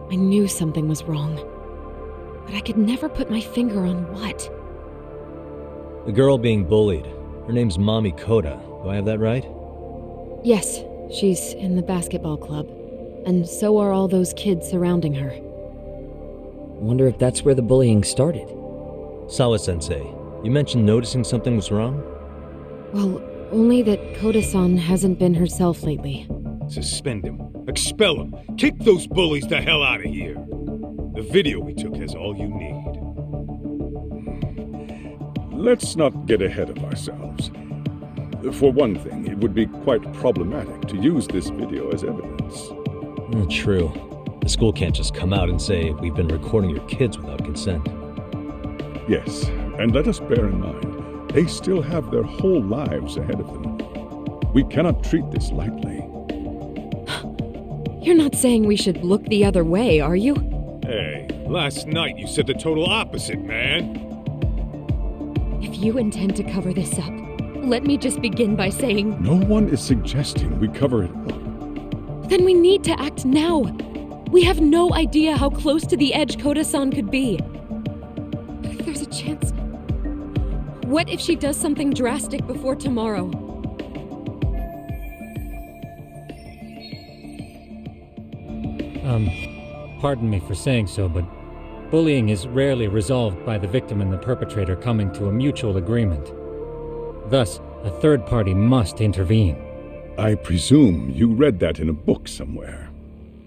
I knew something was wrong, but I could never put my finger on what. The girl being bullied. Her name's Mami Koda. Do I have that right? Yes, she's in the basketball club, and so are all those kids surrounding her. Wonder if that's where the bullying started. Sawa-sensei, you mentioned noticing something was wrong? Well, only that Koda-san hasn't been herself lately. Suspend him. Expel him. Kick those bullies the hell out of here. The video we took has all you need. Let's not get ahead of ourselves. For one thing, it would be quite problematic to use this video as evidence. True. The school can't just come out and say, we've been recording your kids without consent. Yes, and let us bear in mind, they still have their whole lives ahead of them. We cannot treat this lightly. You're not saying we should look the other way, are you? Hey, last night you said the total opposite, man. If If you intend to cover this up, let me just begin by saying... No one is suggesting we cover it up. Then we need to act now. We have no idea how close to the edge Koda-san could be. If there's a chance... What if she does something drastic before tomorrow? Pardon me for saying so, but bullying is rarely resolved by the victim and the perpetrator coming to a mutual agreement. Thus, a third party must intervene. I presume you read that in a book somewhere.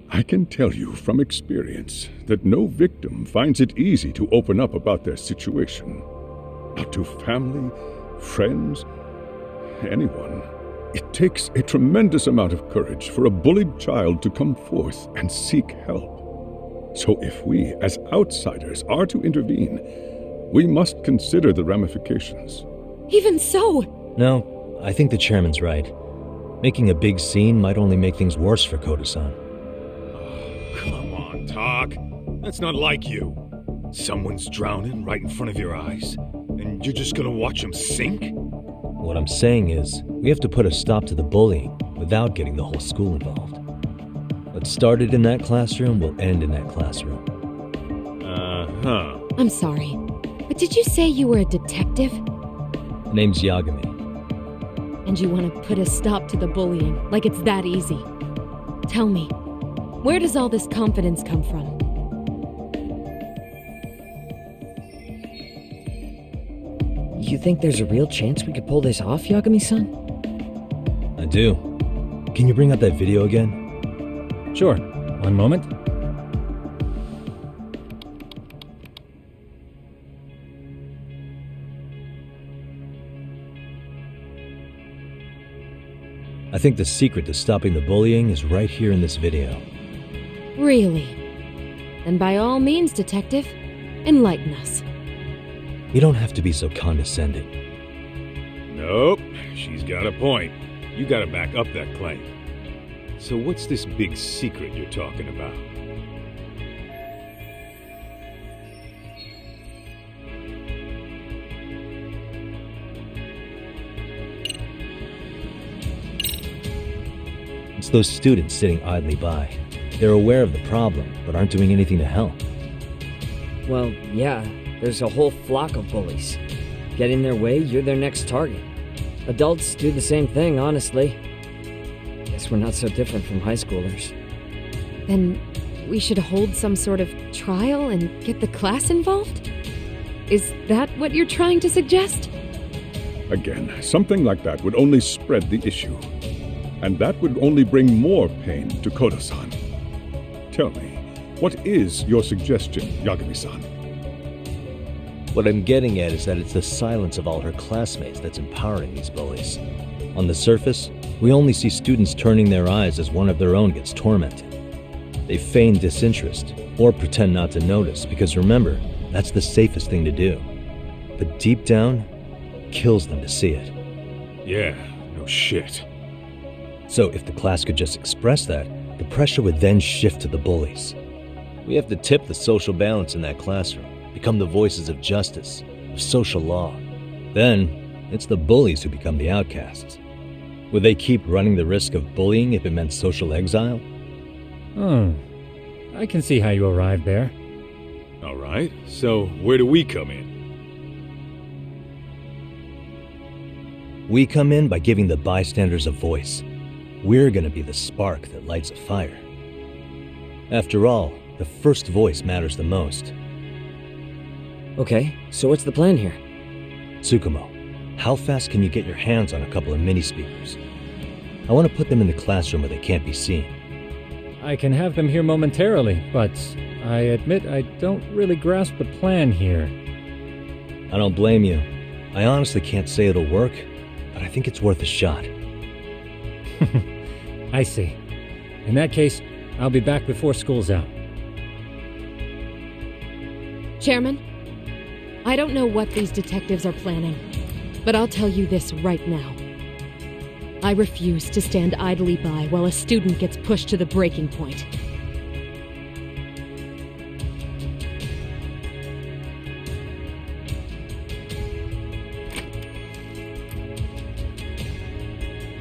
I can tell you from experience that no victim finds it easy to open up about their situation. Not to family, friends, anyone. It takes a tremendous amount of courage for a bullied child to come forth and seek help. So if we, as outsiders, are to intervene, we must consider the ramifications. Even so... No, I think the chairman's right. Making a big scene might only make things worse for Koda-san. Come on, Talk. That's not like you. Someone's drowning right in front of your eyes, and you're just gonna watch him sink? What I'm saying is, we have to put a stop to the bullying without getting the whole school involved. What started in that classroom will end in that classroom. Uh-huh. I'm sorry, but did you say you were a detective? Name's Yagami. And you want to put a stop to the bullying, like it's that easy. Tell me, where does all this confidence come from? You think there's a real chance we could pull this off, Yagami-san? I do. Can you bring up that video again? Sure. One moment. I think the secret to stopping the bullying is right here in this video. Really? Then by all means, detective, enlighten us. You don't have to be so condescending. Nope, she's got a point. You gotta back up that claim. So what's this big secret you're talking about? It's those students sitting idly by. They're aware of the problem, but aren't doing anything to help. Well, yeah, there's a whole flock of bullies. Get in their way, you're their next target. Adults do the same thing, honestly. Guess we're not so different from high schoolers. Then we should hold some sort of trial and get the class involved? Is that what you're trying to suggest? Again, something like that would only spread the issue. And that would only bring more pain to Koda-san. Tell me, what is your suggestion, Yagami-san? What I'm getting at is that it's the silence of all her classmates that's empowering these bullies. On the surface, we only see students turning their eyes as one of their own gets tormented. They feign disinterest, or pretend not to notice, because remember, that's the safest thing to do. But deep down, it kills them to see it. Yeah, no shit. So if the class could just express that, the pressure would then shift to the bullies. We have to tip the social balance in that classroom, become the voices of justice, of social law. Then, it's the bullies who become the outcasts. Would they keep running the risk of bullying if it meant social exile? I can see how you arrived there. All right, so where do we come in? We come in by giving the bystanders a voice. We're gonna be the spark that lights a fire. After all, the first voice matters the most. Okay, so what's the plan here? Tsukumo, how fast can you get your hands on a couple of mini speakers? I want to put them in the classroom where they can't be seen. I can have them here momentarily, but I admit I don't really grasp the plan here. I don't blame you. I honestly can't say it'll work, but I think it's worth a shot. I see. In that case, I'll be back before school's out. Chairman, I don't know what these detectives are planning, but I'll tell you this right now. I refuse to stand idly by while a student gets pushed to the breaking point.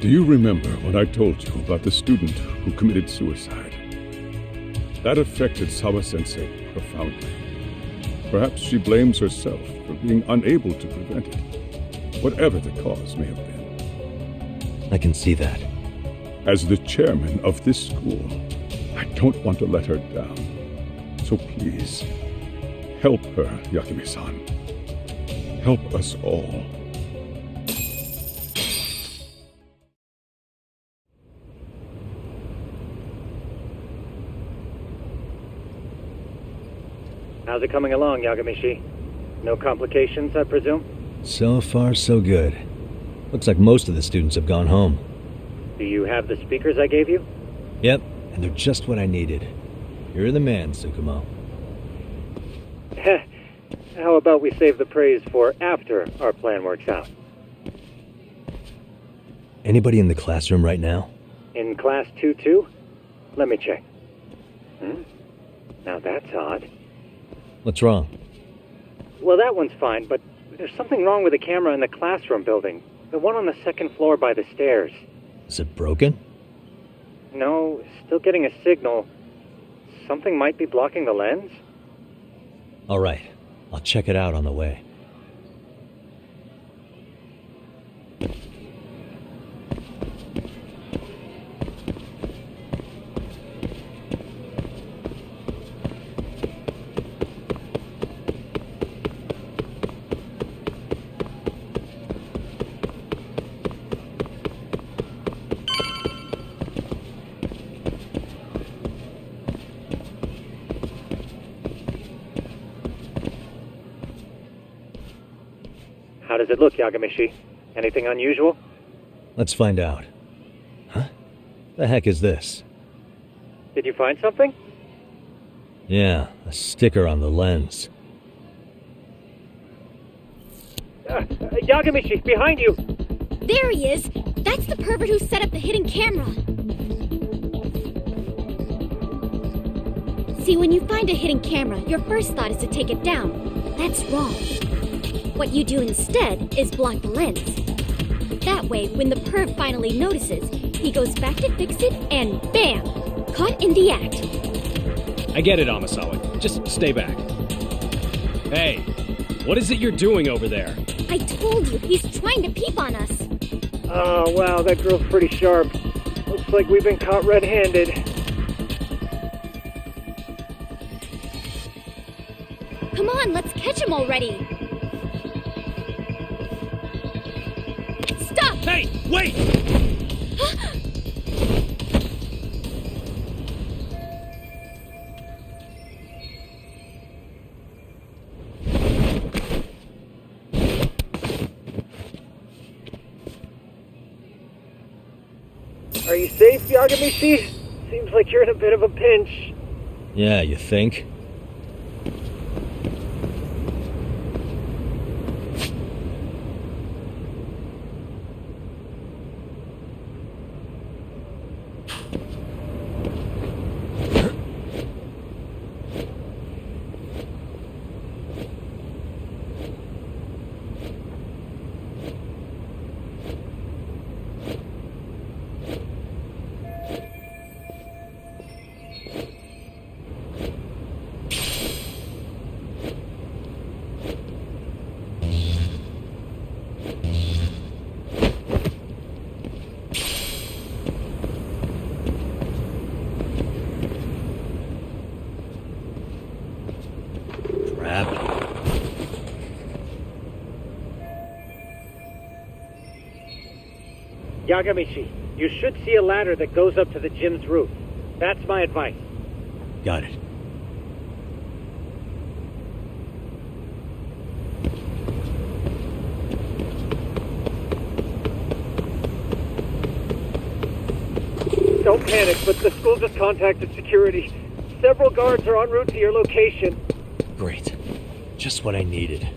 Do you remember when I told you about the student who committed suicide? That affected Sawa-sensei profoundly. Perhaps she blames herself for being unable to prevent it, whatever the cause may have been. I can see that. As the chairman of this school, I don't want to let her down. So please, help her, Yakuza-san. Help us all. How's it coming along, Yagamishi? No complications, I presume? So far, so good. Looks like most of the students have gone home. Do you have the speakers I gave you? Yep, and they're just what I needed. You're the man, Tsukumo. How about we save the praise for after our plan works out? Anybody in the classroom right now? In class 2-2? Let me check. Now that's odd. What's wrong? Well, that one's fine, but there's something wrong with the camera in the classroom building. The one on the second floor by the stairs. Is it broken? No, still getting a signal. Something might be blocking the lens? All right, I'll check it out on the way. How does it look, Yagamishi? Anything unusual? Let's find out. Huh? The heck is this? Did you find something? Yeah, a sticker on the lens. Yagamishi, behind you! There he is! That's the pervert who set up the hidden camera! See, when you find a hidden camera, your first thought is to take it down. That's wrong. What you do instead is block the lens. That way, when the perv finally notices, he goes back to fix it and bam! Caught in the act. I get it, Amasawa. Just stay back. Hey, what is it you're doing over there? I told you, he's trying to peep on us. Oh, wow, that girl's pretty sharp. Looks like we've been caught red-handed. Come on, let's catch him already. Stop! Hey, wait! Are you safe, Yagamishi? Seems like you're in a bit of a pinch. Yeah, you think? Yagamishi, you should see a ladder that goes up to the gym's roof. That's my advice. Got it. Don't panic, but the school just contacted security. Several guards are en route to your location. Great. Just what I needed.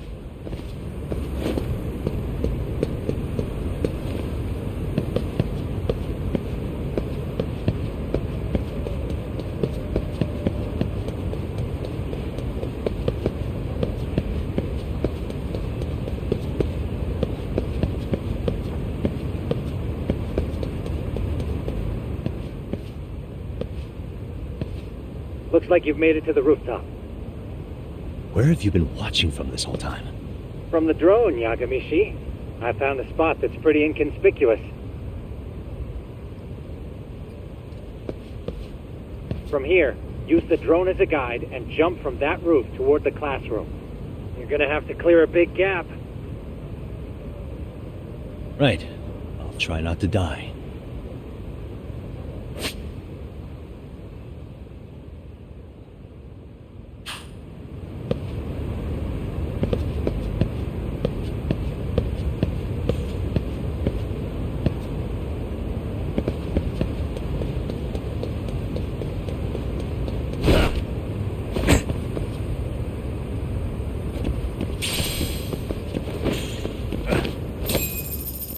Looks like you've made it to the rooftop. Where have you been watching from this whole time? From the drone, Yagamishi. I found a spot that's pretty inconspicuous. From here, use the drone as a guide and jump from that roof toward the classroom. You're gonna have to clear a big gap. Right. I'll try not to die.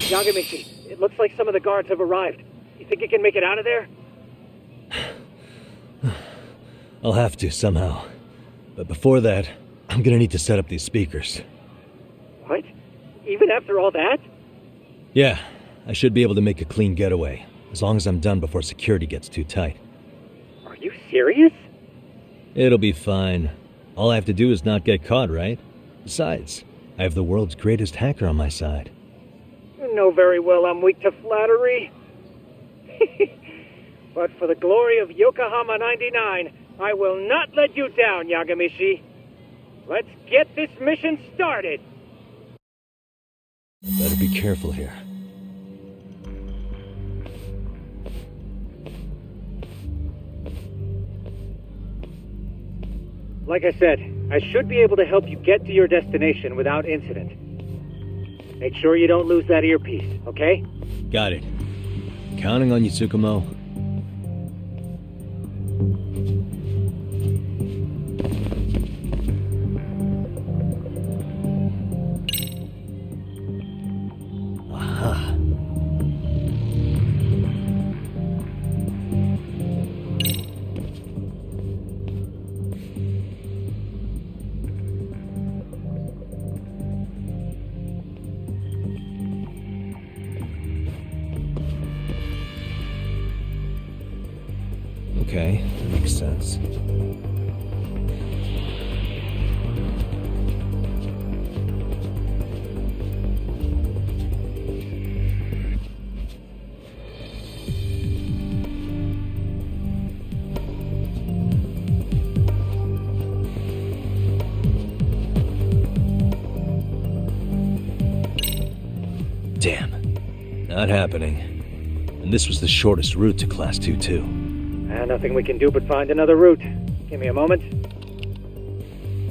Yagamichi, it looks like some of the guards have arrived. You think you can make it out of there? I'll have to, somehow. But before that, I'm gonna need to set up these speakers. What? Even after all that? Yeah, I should be able to make a clean getaway, as long as I'm done before security gets too tight. Are you serious? It'll be fine. All I have to do is not get caught, right? Besides, I have the world's greatest hacker on my side. You know very well I'm weak to flattery. But for the glory of Yokohama 99, I will not let you down, Yagamishi. Let's get this mission started. Better be careful here. Like I said, I should be able to help you get to your destination without incident. Make sure you don't lose that earpiece, okay? Got it. Counting on you, Tsukumo. Aha. Okay, that makes sense. Damn. Not happening. And this was the shortest route to Class 2, too. Nothing we can do but find another route. Give me a moment.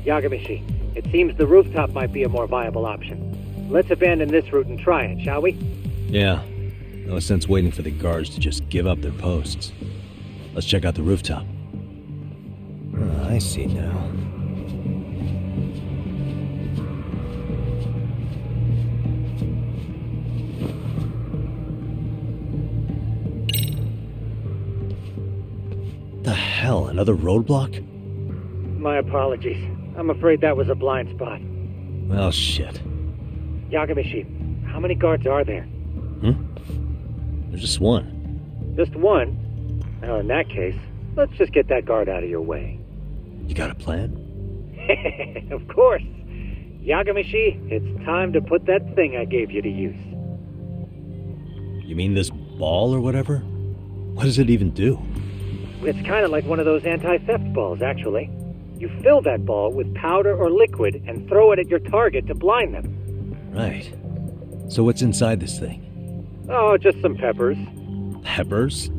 Yagamishi, it seems the rooftop might be a more viable option. Let's abandon this route and try it, shall we? Yeah. No sense waiting for the guards to just give up their posts. Let's check out the rooftop. Oh, I see now. The hell, another roadblock? My apologies. I'm afraid that was a blind spot. Well, shit. Yagamishi, how many guards are there? There's just one. Just one? Well, in that case, let's just get that guard out of your way. You got a plan? Of course. Yagamishi, it's time to put that thing I gave you to use. You mean this ball or whatever? What does it even do? It's kind of like one of those anti-theft balls, actually. You fill that ball with powder or liquid and throw it at your target to blind them. Right. So what's inside this thing? Oh, just some peppers. Peppers?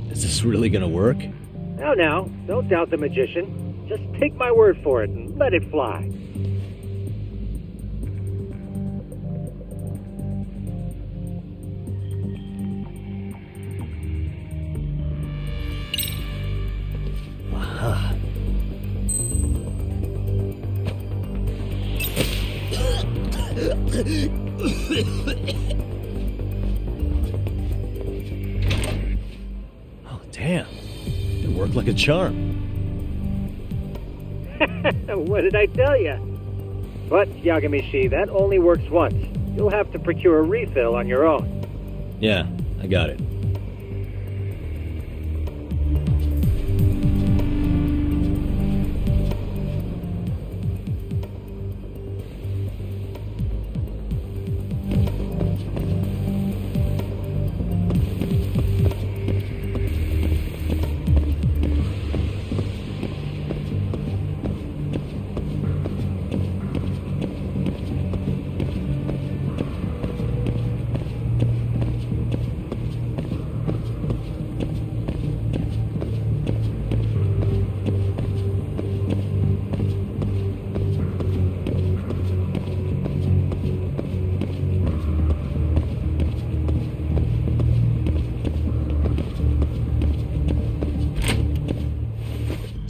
Is this really gonna work? Now, don't doubt the magician. Just take my word for it and let it fly. Aha. Oh, damn. It worked like a charm. What did I tell you? But, Yagamishi, that only works once. You'll have to procure a refill on your own. Yeah, I got it.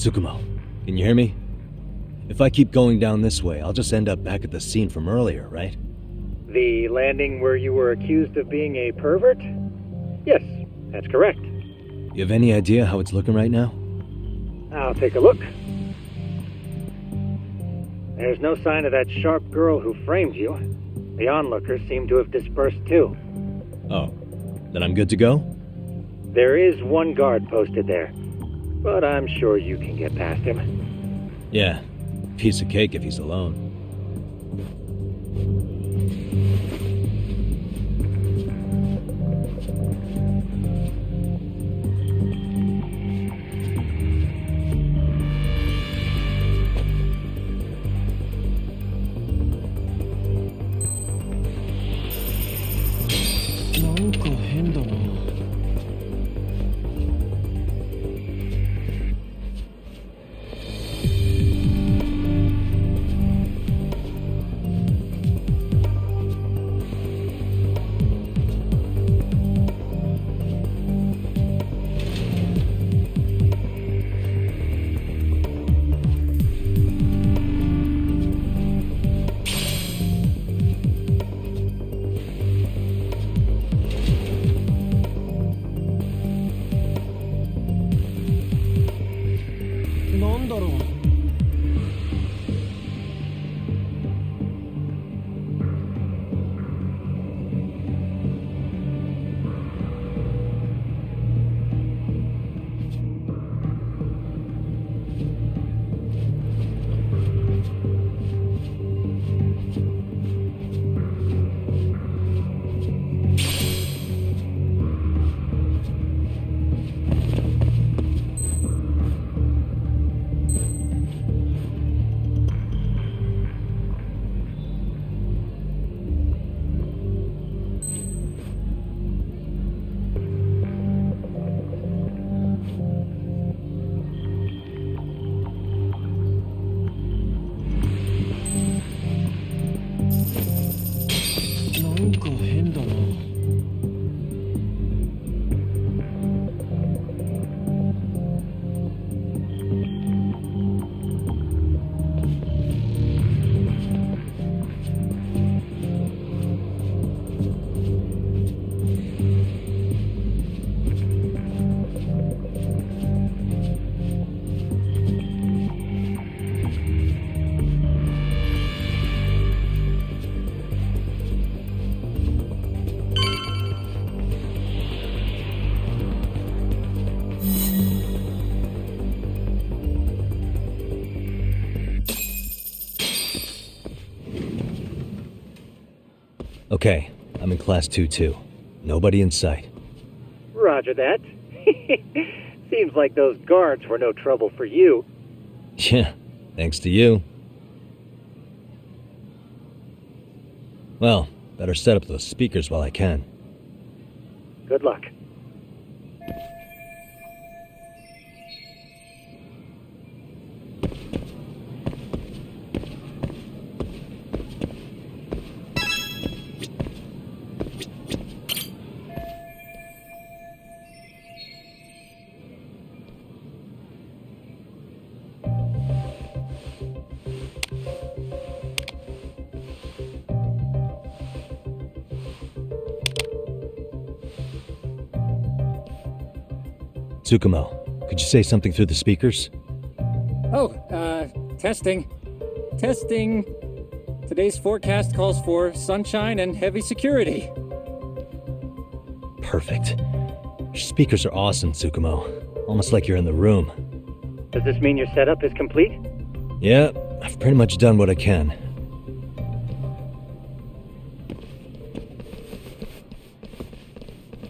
Tsukumo, can you hear me? If I keep going down this way, I'll just end up back at the scene from earlier, right? The landing where you were accused of being a pervert? Yes, that's correct. You have any idea how it's looking right now? I'll take a look. There's no sign of that sharp girl who framed you. The onlookers seem to have dispersed too. Oh, then I'm good to go? There is one guard posted there, but I'm sure you can get past him. Yeah, piece of cake if he's alone. Okay, I'm in Class 2-2. Nobody in sight. Roger that. Seems like those guards were no trouble for you. Yeah, thanks to you. Well, better set up those speakers while I can. Good luck. Tsukumo, could you say something through the speakers? Oh, testing. Testing. Today's forecast calls for sunshine and heavy security. Perfect. Your speakers are awesome, Tsukumo. Almost like you're in the room. Does this mean your setup is complete? Yeah, I've pretty much done what I can.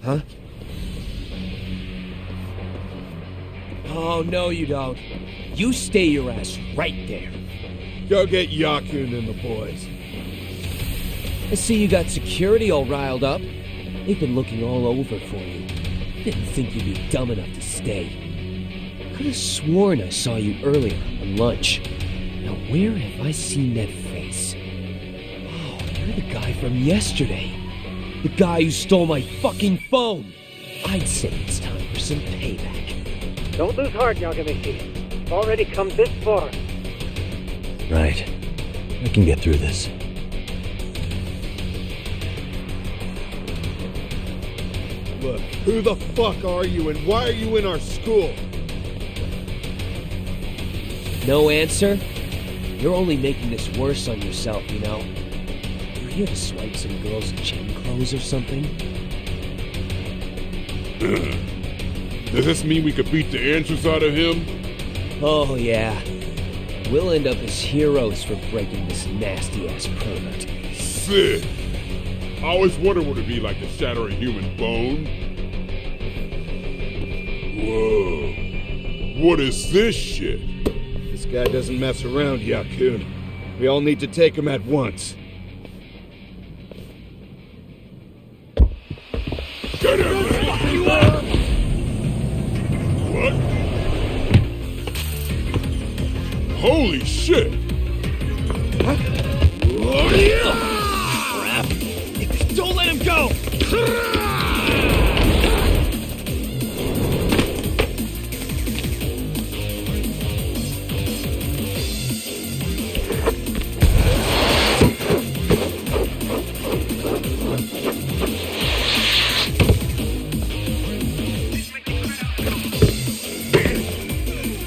Huh? Oh, no you don't. You stay your ass right there. Go get Yakun and the boys. I see you got security all riled up. They've been looking all over for you. Didn't think you'd be dumb enough to stay. Could have sworn I saw you earlier on lunch. Now where have I seen that face? Oh, you're the guy from yesterday. The guy who stole my fucking phone. I'd say it's time for some payback. Don't lose heart, Yakuza. We've already come this far. Right. I can get through this. Look, who the fuck are you and why are you in our school? No answer? You're only making this worse on yourself, you know? You're here to swipe some girls in chain clothes or something? Does this mean we could beat the answers out of him? Oh, yeah. We'll end up as heroes for breaking this nasty-ass pervert. Sick! I always wondered what it'd be like to shatter a human bone. Whoa. What is this shit? This guy doesn't mess around, Yakuza. We all need to take him at once. Get him! What? Holy shit! Crap! Don't let him go!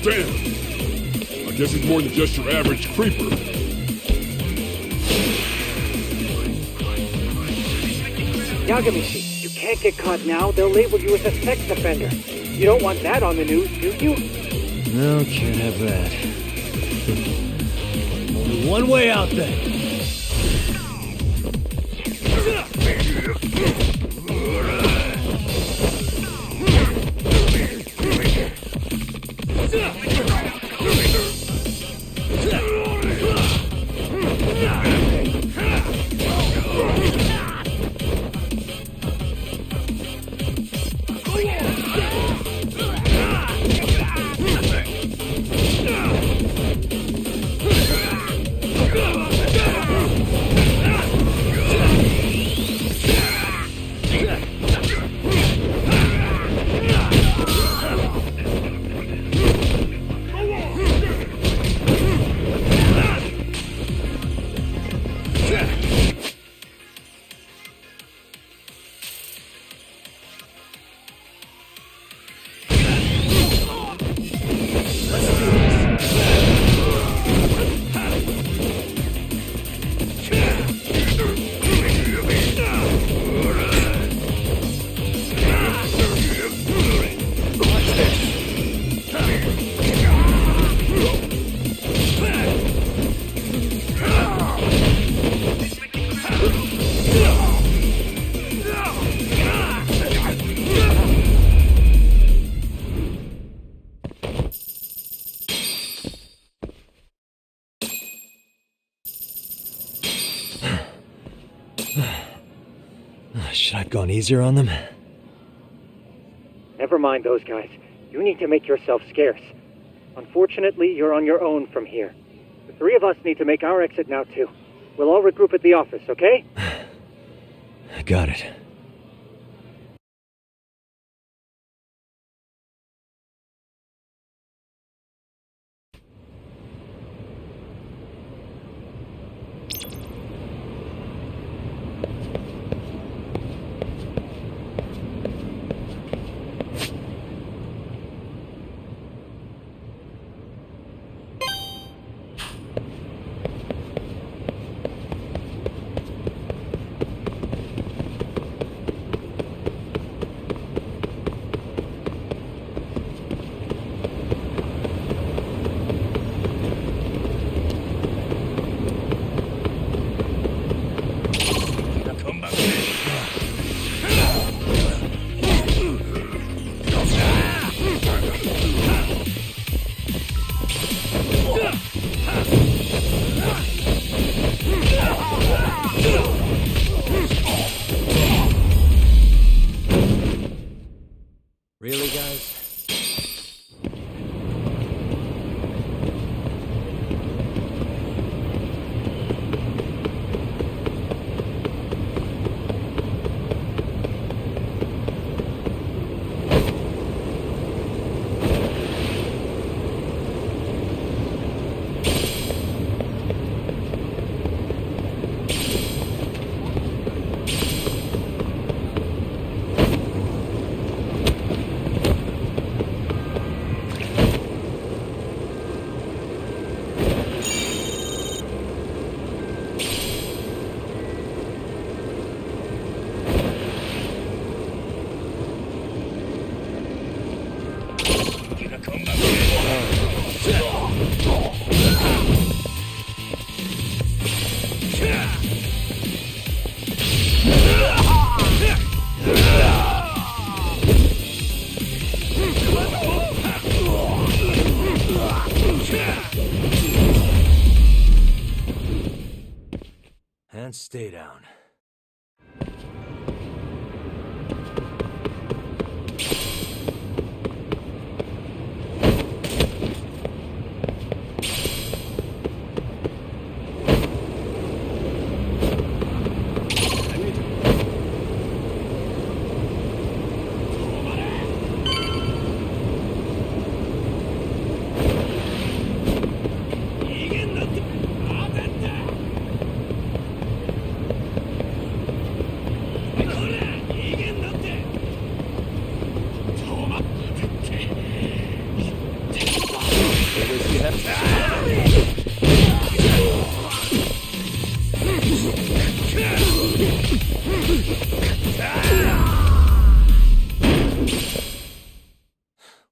Damn! I guess he's more than just your average creeper. Yagamishi, you can't get caught now. They'll label you as a sex offender. You don't want that on the news, do you? No, can't have that. Only one way out then. Should I have gone easier on them? Never mind those guys. You need to make yourself scarce. Unfortunately, you're on your own from here. The three of us need to make our exit now, too. We'll all regroup at the office, okay? Got it. And stay down.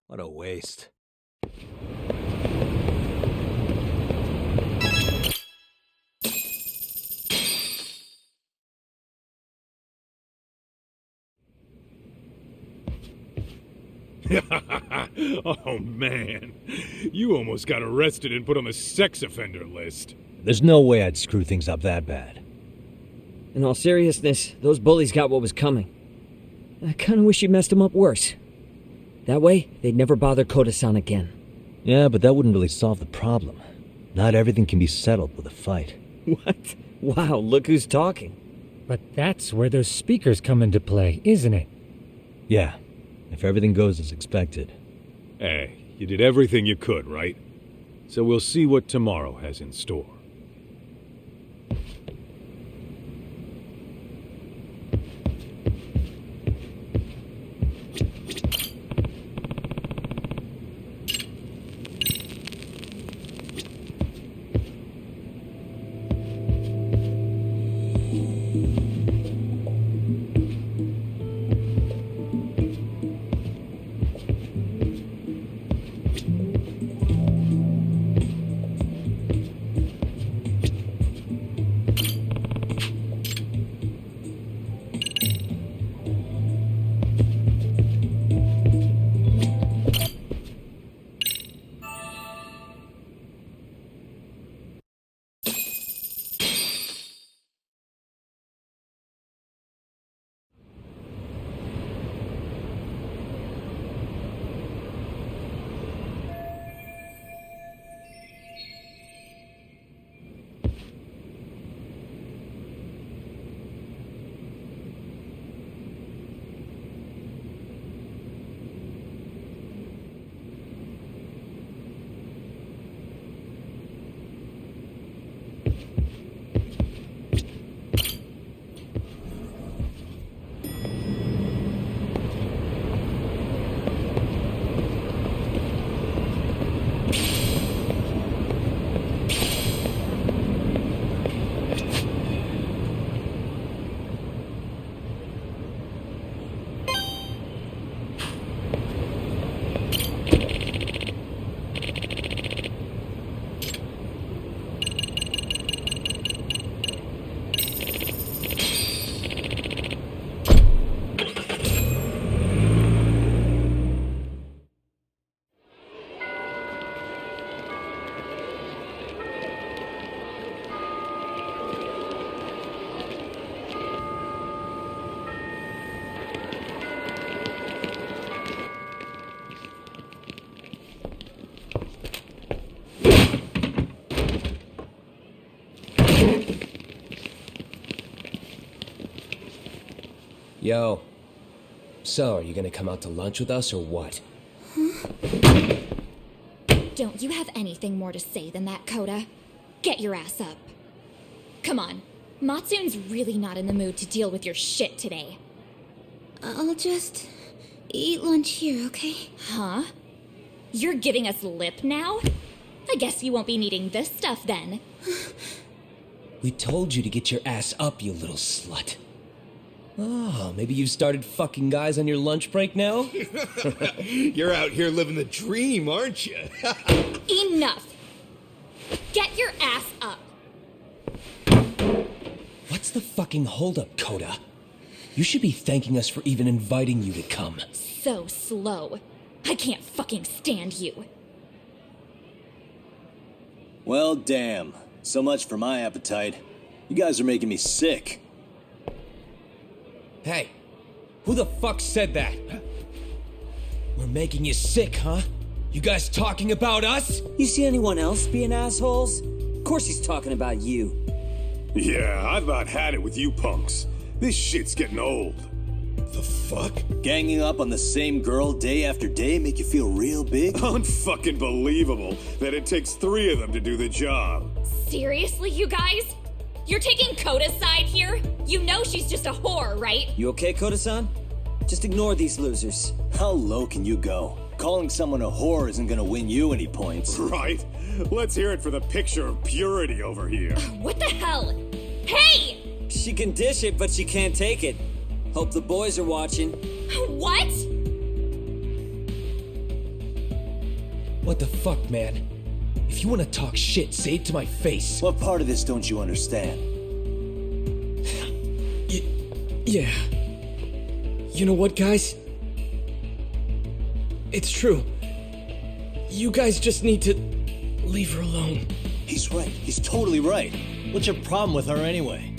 What a waste. Oh man, you almost got arrested and put on the sex offender list. There's no way I'd screw things up that bad. In all seriousness, those bullies got what was coming. I kinda wish you messed them up worse. That way, they'd never bother Koda-san again. Yeah, but that wouldn't really solve the problem. Not everything can be settled with a fight. What? Wow, look who's talking. But that's where those speakers come into play, isn't it? Yeah, if everything goes as expected. Hey, you did everything you could, right? So we'll see what tomorrow has in store. Yo. So, are you gonna come out to lunch with us or what? Don't you have anything more to say than that, Koda? Get your ass up. Come on. Matsun's really not in the mood to deal with your shit today. I'll just eat lunch here, okay? Huh? You're giving us lip now? I guess you won't be needing this stuff then. We told you to get your ass up, you little slut. Oh, maybe you've started fucking guys on your lunch break now? You're out here living the dream, aren't you? Enough! Get your ass up! What's the fucking holdup, Coda? You should be thanking us for even inviting you to come. So slow. I can't fucking stand you. Well, damn. So much for my appetite. You guys are making me sick. Hey, who the fuck said that? We're making you sick, huh? You guys talking about us? You see anyone else being assholes? Of course he's talking about you. Yeah, I've about had it with you punks. This shit's getting old. The fuck? Ganging up on the same girl day after day make you feel real big? Unfucking believable that it takes 3 of them to do the job. Seriously, you guys? You're taking Koda's side here? You know she's just a whore, right? You okay, Koda-san? Just ignore these losers. How low can you go? Calling someone a whore isn't gonna win you any points. Right? Let's hear it for the picture of purity over here. What the hell? Hey! She can dish it, but she can't take it. Hope the boys are watching. What? What the fuck, man? If you want to talk shit, say it to my face. What part of this don't you understand? Yeah. You know what, guys? It's true. You guys just need to leave her alone. He's right. He's totally right. What's your problem with her anyway?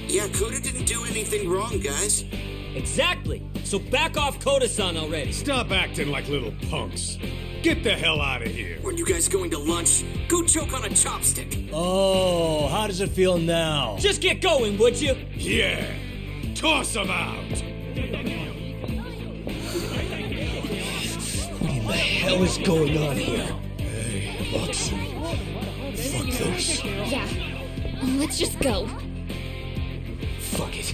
Yakuza didn't do anything wrong, guys. Exactly. So back off Koda-san already. Stop acting like little punks. Get the hell out of here. When you guys going to lunch, go choke on a chopstick. Oh, how does it feel now? Just get going, would you? Yeah. Toss them out. What in the hell is going on here? Hey, Lux. Fuck this. Yeah. Let's just go. Fuck it.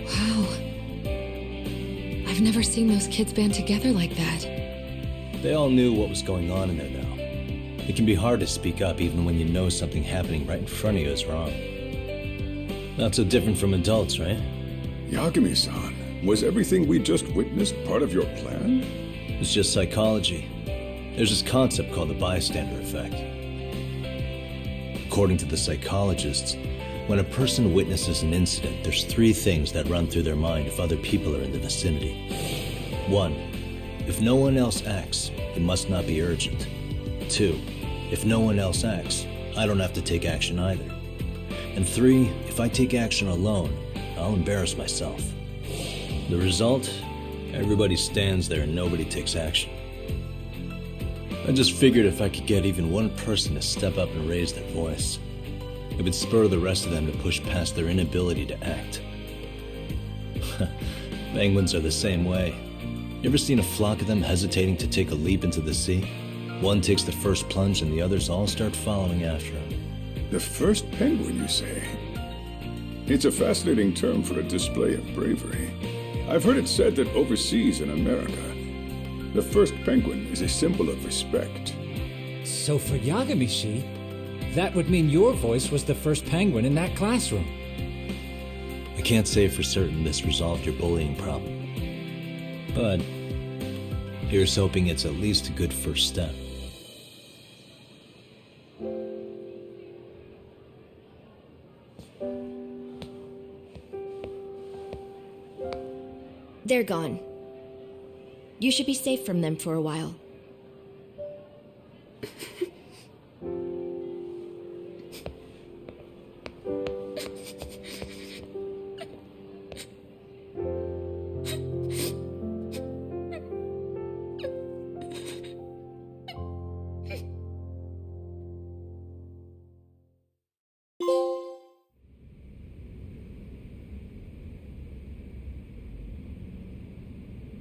Wow. I've never seen those kids band together like that. They all knew what was going on in there now. It can be hard to speak up even when you know something happening right in front of you is wrong. Not so different from adults, right? Yagami-san, was everything we just witnessed part of your plan? It's just psychology. There's this concept called the bystander effect. According to the psychologists, when a person witnesses an incident, there's 3 things that run through their mind if other people are in the vicinity. 1. If no one else acts, it must not be urgent. 2. If no one else acts, I don't have to take action either. And 3. If I take action alone, I'll embarrass myself. The result? Everybody stands there and nobody takes action. I just figured if I could get even one person to step up and raise their voice, it would spur the rest of them to push past their inability to act. Penguins are the same way. You ever seen a flock of them hesitating to take a leap into the sea? One takes the first plunge and the others all start following after him. The first penguin, you say? It's a fascinating term for a display of bravery. I've heard it said that overseas in America, the first penguin is a symbol of respect. So for Yagami-shi, that would mean your voice was the first penguin in that classroom. I can't say for certain this resolved your bullying problem. But here's hoping it's at least a good first step. They're gone. You should be safe from them for a while.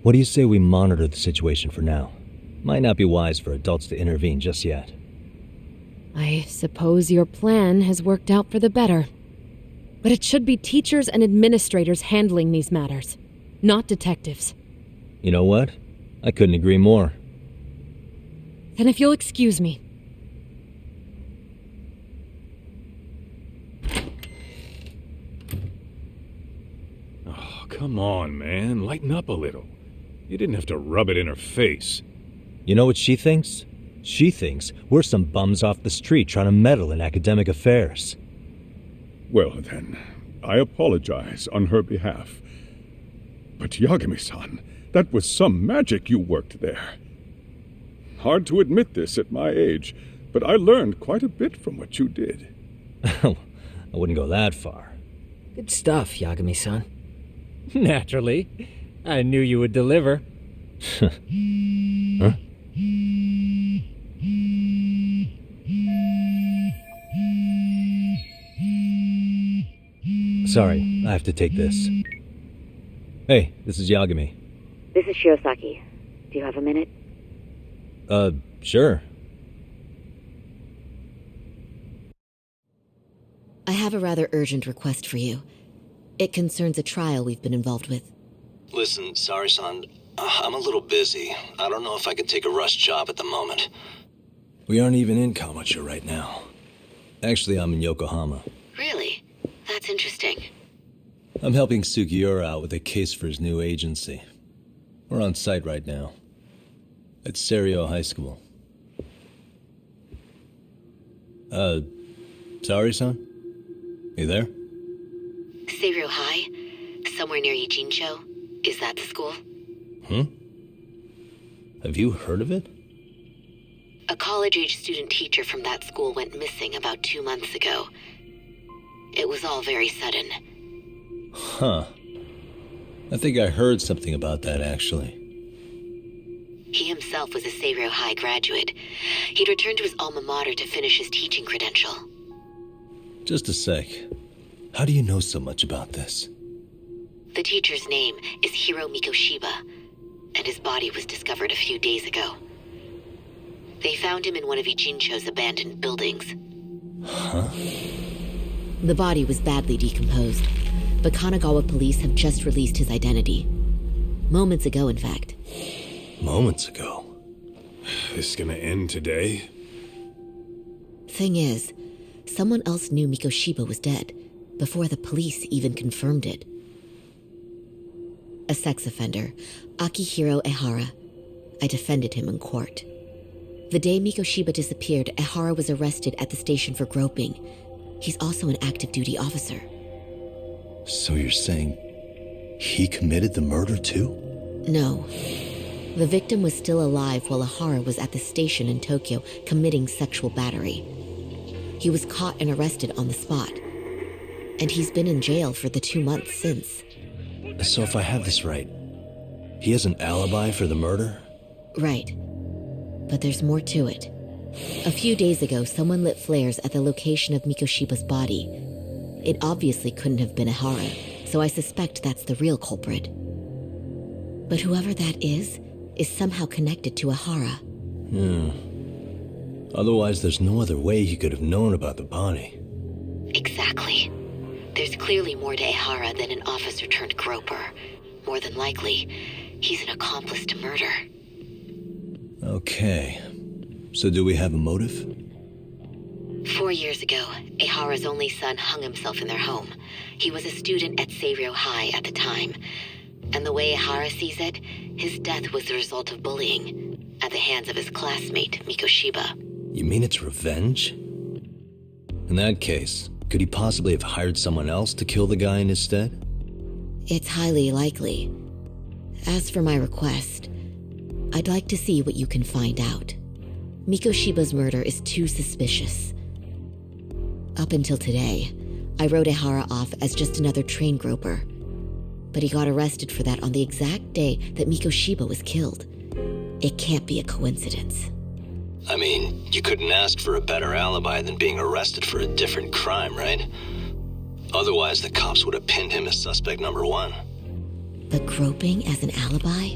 What do you say we monitor the situation for now? Might not be wise for adults to intervene just yet. I suppose your plan has worked out for the better. But it should be teachers and administrators handling these matters, not detectives. You know what? I couldn't agree more. Then if you'll excuse me. come on, man. Lighten up a little. You didn't have to rub it in her face. You know what she thinks? She thinks we're some bums off the street trying to meddle in academic affairs. Well, then, I apologize on her behalf. But Yagami-san, that was some magic you worked there. Hard to admit this at my age, but I learned quite a bit from what you did. I wouldn't go that far. Good stuff, Yagami-san. Naturally. I knew you would deliver. Huh? Sorry, I have to take this. Hey, this is Yagami. This is Shirosaki. Do you have a minute? Sure. I have a rather urgent request for you. It concerns a trial we've been involved with. Listen, Sari-san, I'm a little busy. I don't know if I could take a rush job at the moment. We aren't even in Kawachi right now. Actually, I'm in Yokohama. Really? That's interesting. I'm helping Sugiura out with a case for his new agency. We're on site right now. At Serio High School. Sari-san? You there? Seiro High? Somewhere near Ijincho? Is that the school? Have you heard of it? A college-age student teacher from that school went missing about 2 months ago. It was all very sudden. Huh. I think I heard something about that, actually. He himself was a Seiro High graduate. He'd returned to his alma mater to finish his teaching credential. Just a sec. How do you know so much about this? The teacher's name is Hiro Mikoshiba, and his body was discovered a few days ago. They found him in one of Ijincho's abandoned buildings. Huh? The body was badly decomposed, but Kanagawa police have just released his identity. Moments ago, in fact. Moments ago? This gonna end today? Thing is, someone else knew Mikoshiba was dead, before the police even confirmed it. A sex offender, Akihiro Ehara. I defended him in court. The day Mikoshiba disappeared, Ehara was arrested at the station for groping. He's also an active duty officer. So you're saying he committed the murder too? No. The victim was still alive while Ehara was at the station in Tokyo committing sexual battery. He was caught and arrested on the spot. And he's been in jail for the 2 months since. So if I have this right, he has an alibi for the murder? Right. But there's more to it. A few days ago, someone lit flares at the location of Mikoshiba's body. It obviously couldn't have been Ehara, so I suspect that's the real culprit. But whoever that is somehow connected to Ehara. Otherwise, there's no other way he could have known about the body. Exactly. There's clearly more to Ehara than an officer turned groper. More than likely, he's an accomplice to murder. Okay. So do we have a motive? 4 years ago, Ehara's only son hung himself in their home. He was a student at Seiro High at the time. And the way Ehara sees it, his death was the result of bullying at the hands of his classmate, Mikoshiba. You mean it's revenge? In that case, could he possibly have hired someone else to kill the guy in his stead? It's highly likely. As for my request, I'd like to see what you can find out. Mikoshiba's murder is too suspicious. Up until today, I wrote Ehara off as just another train groper. But he got arrested for that on the exact day that Mikoshiba was killed. It can't be a coincidence. I mean, you couldn't ask for a better alibi than being arrested for a different crime, right? Otherwise, the cops would have pinned him as suspect number one. But groping as an alibi?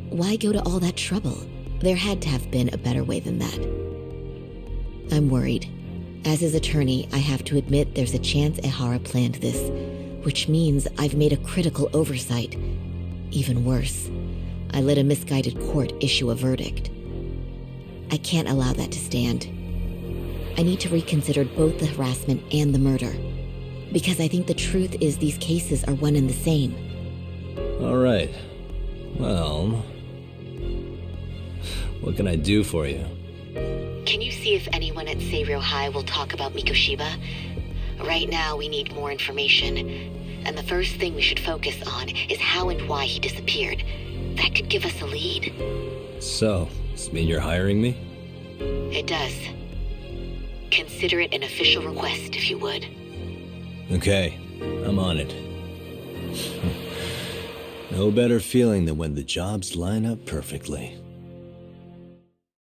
Why go to all that trouble? There had to have been a better way than that. I'm worried. As his attorney, I have to admit there's a chance Ehara planned this, which means I've made a critical oversight. Even worse, I let a misguided court issue a verdict. I can't allow that to stand. I need to reconsider both the harassment and the murder, because I think the truth is these cases are one and the same. Alright. Well... what can I do for you? Can you see if anyone at Seiryō High will talk about Mikoshiba? Right now, we need more information. And the first thing we should focus on is how and why he disappeared. That could give us a lead. So, does this mean you're hiring me? It does. Consider it an official request, if you would. Okay, I'm on it. No better feeling than when the jobs line up perfectly.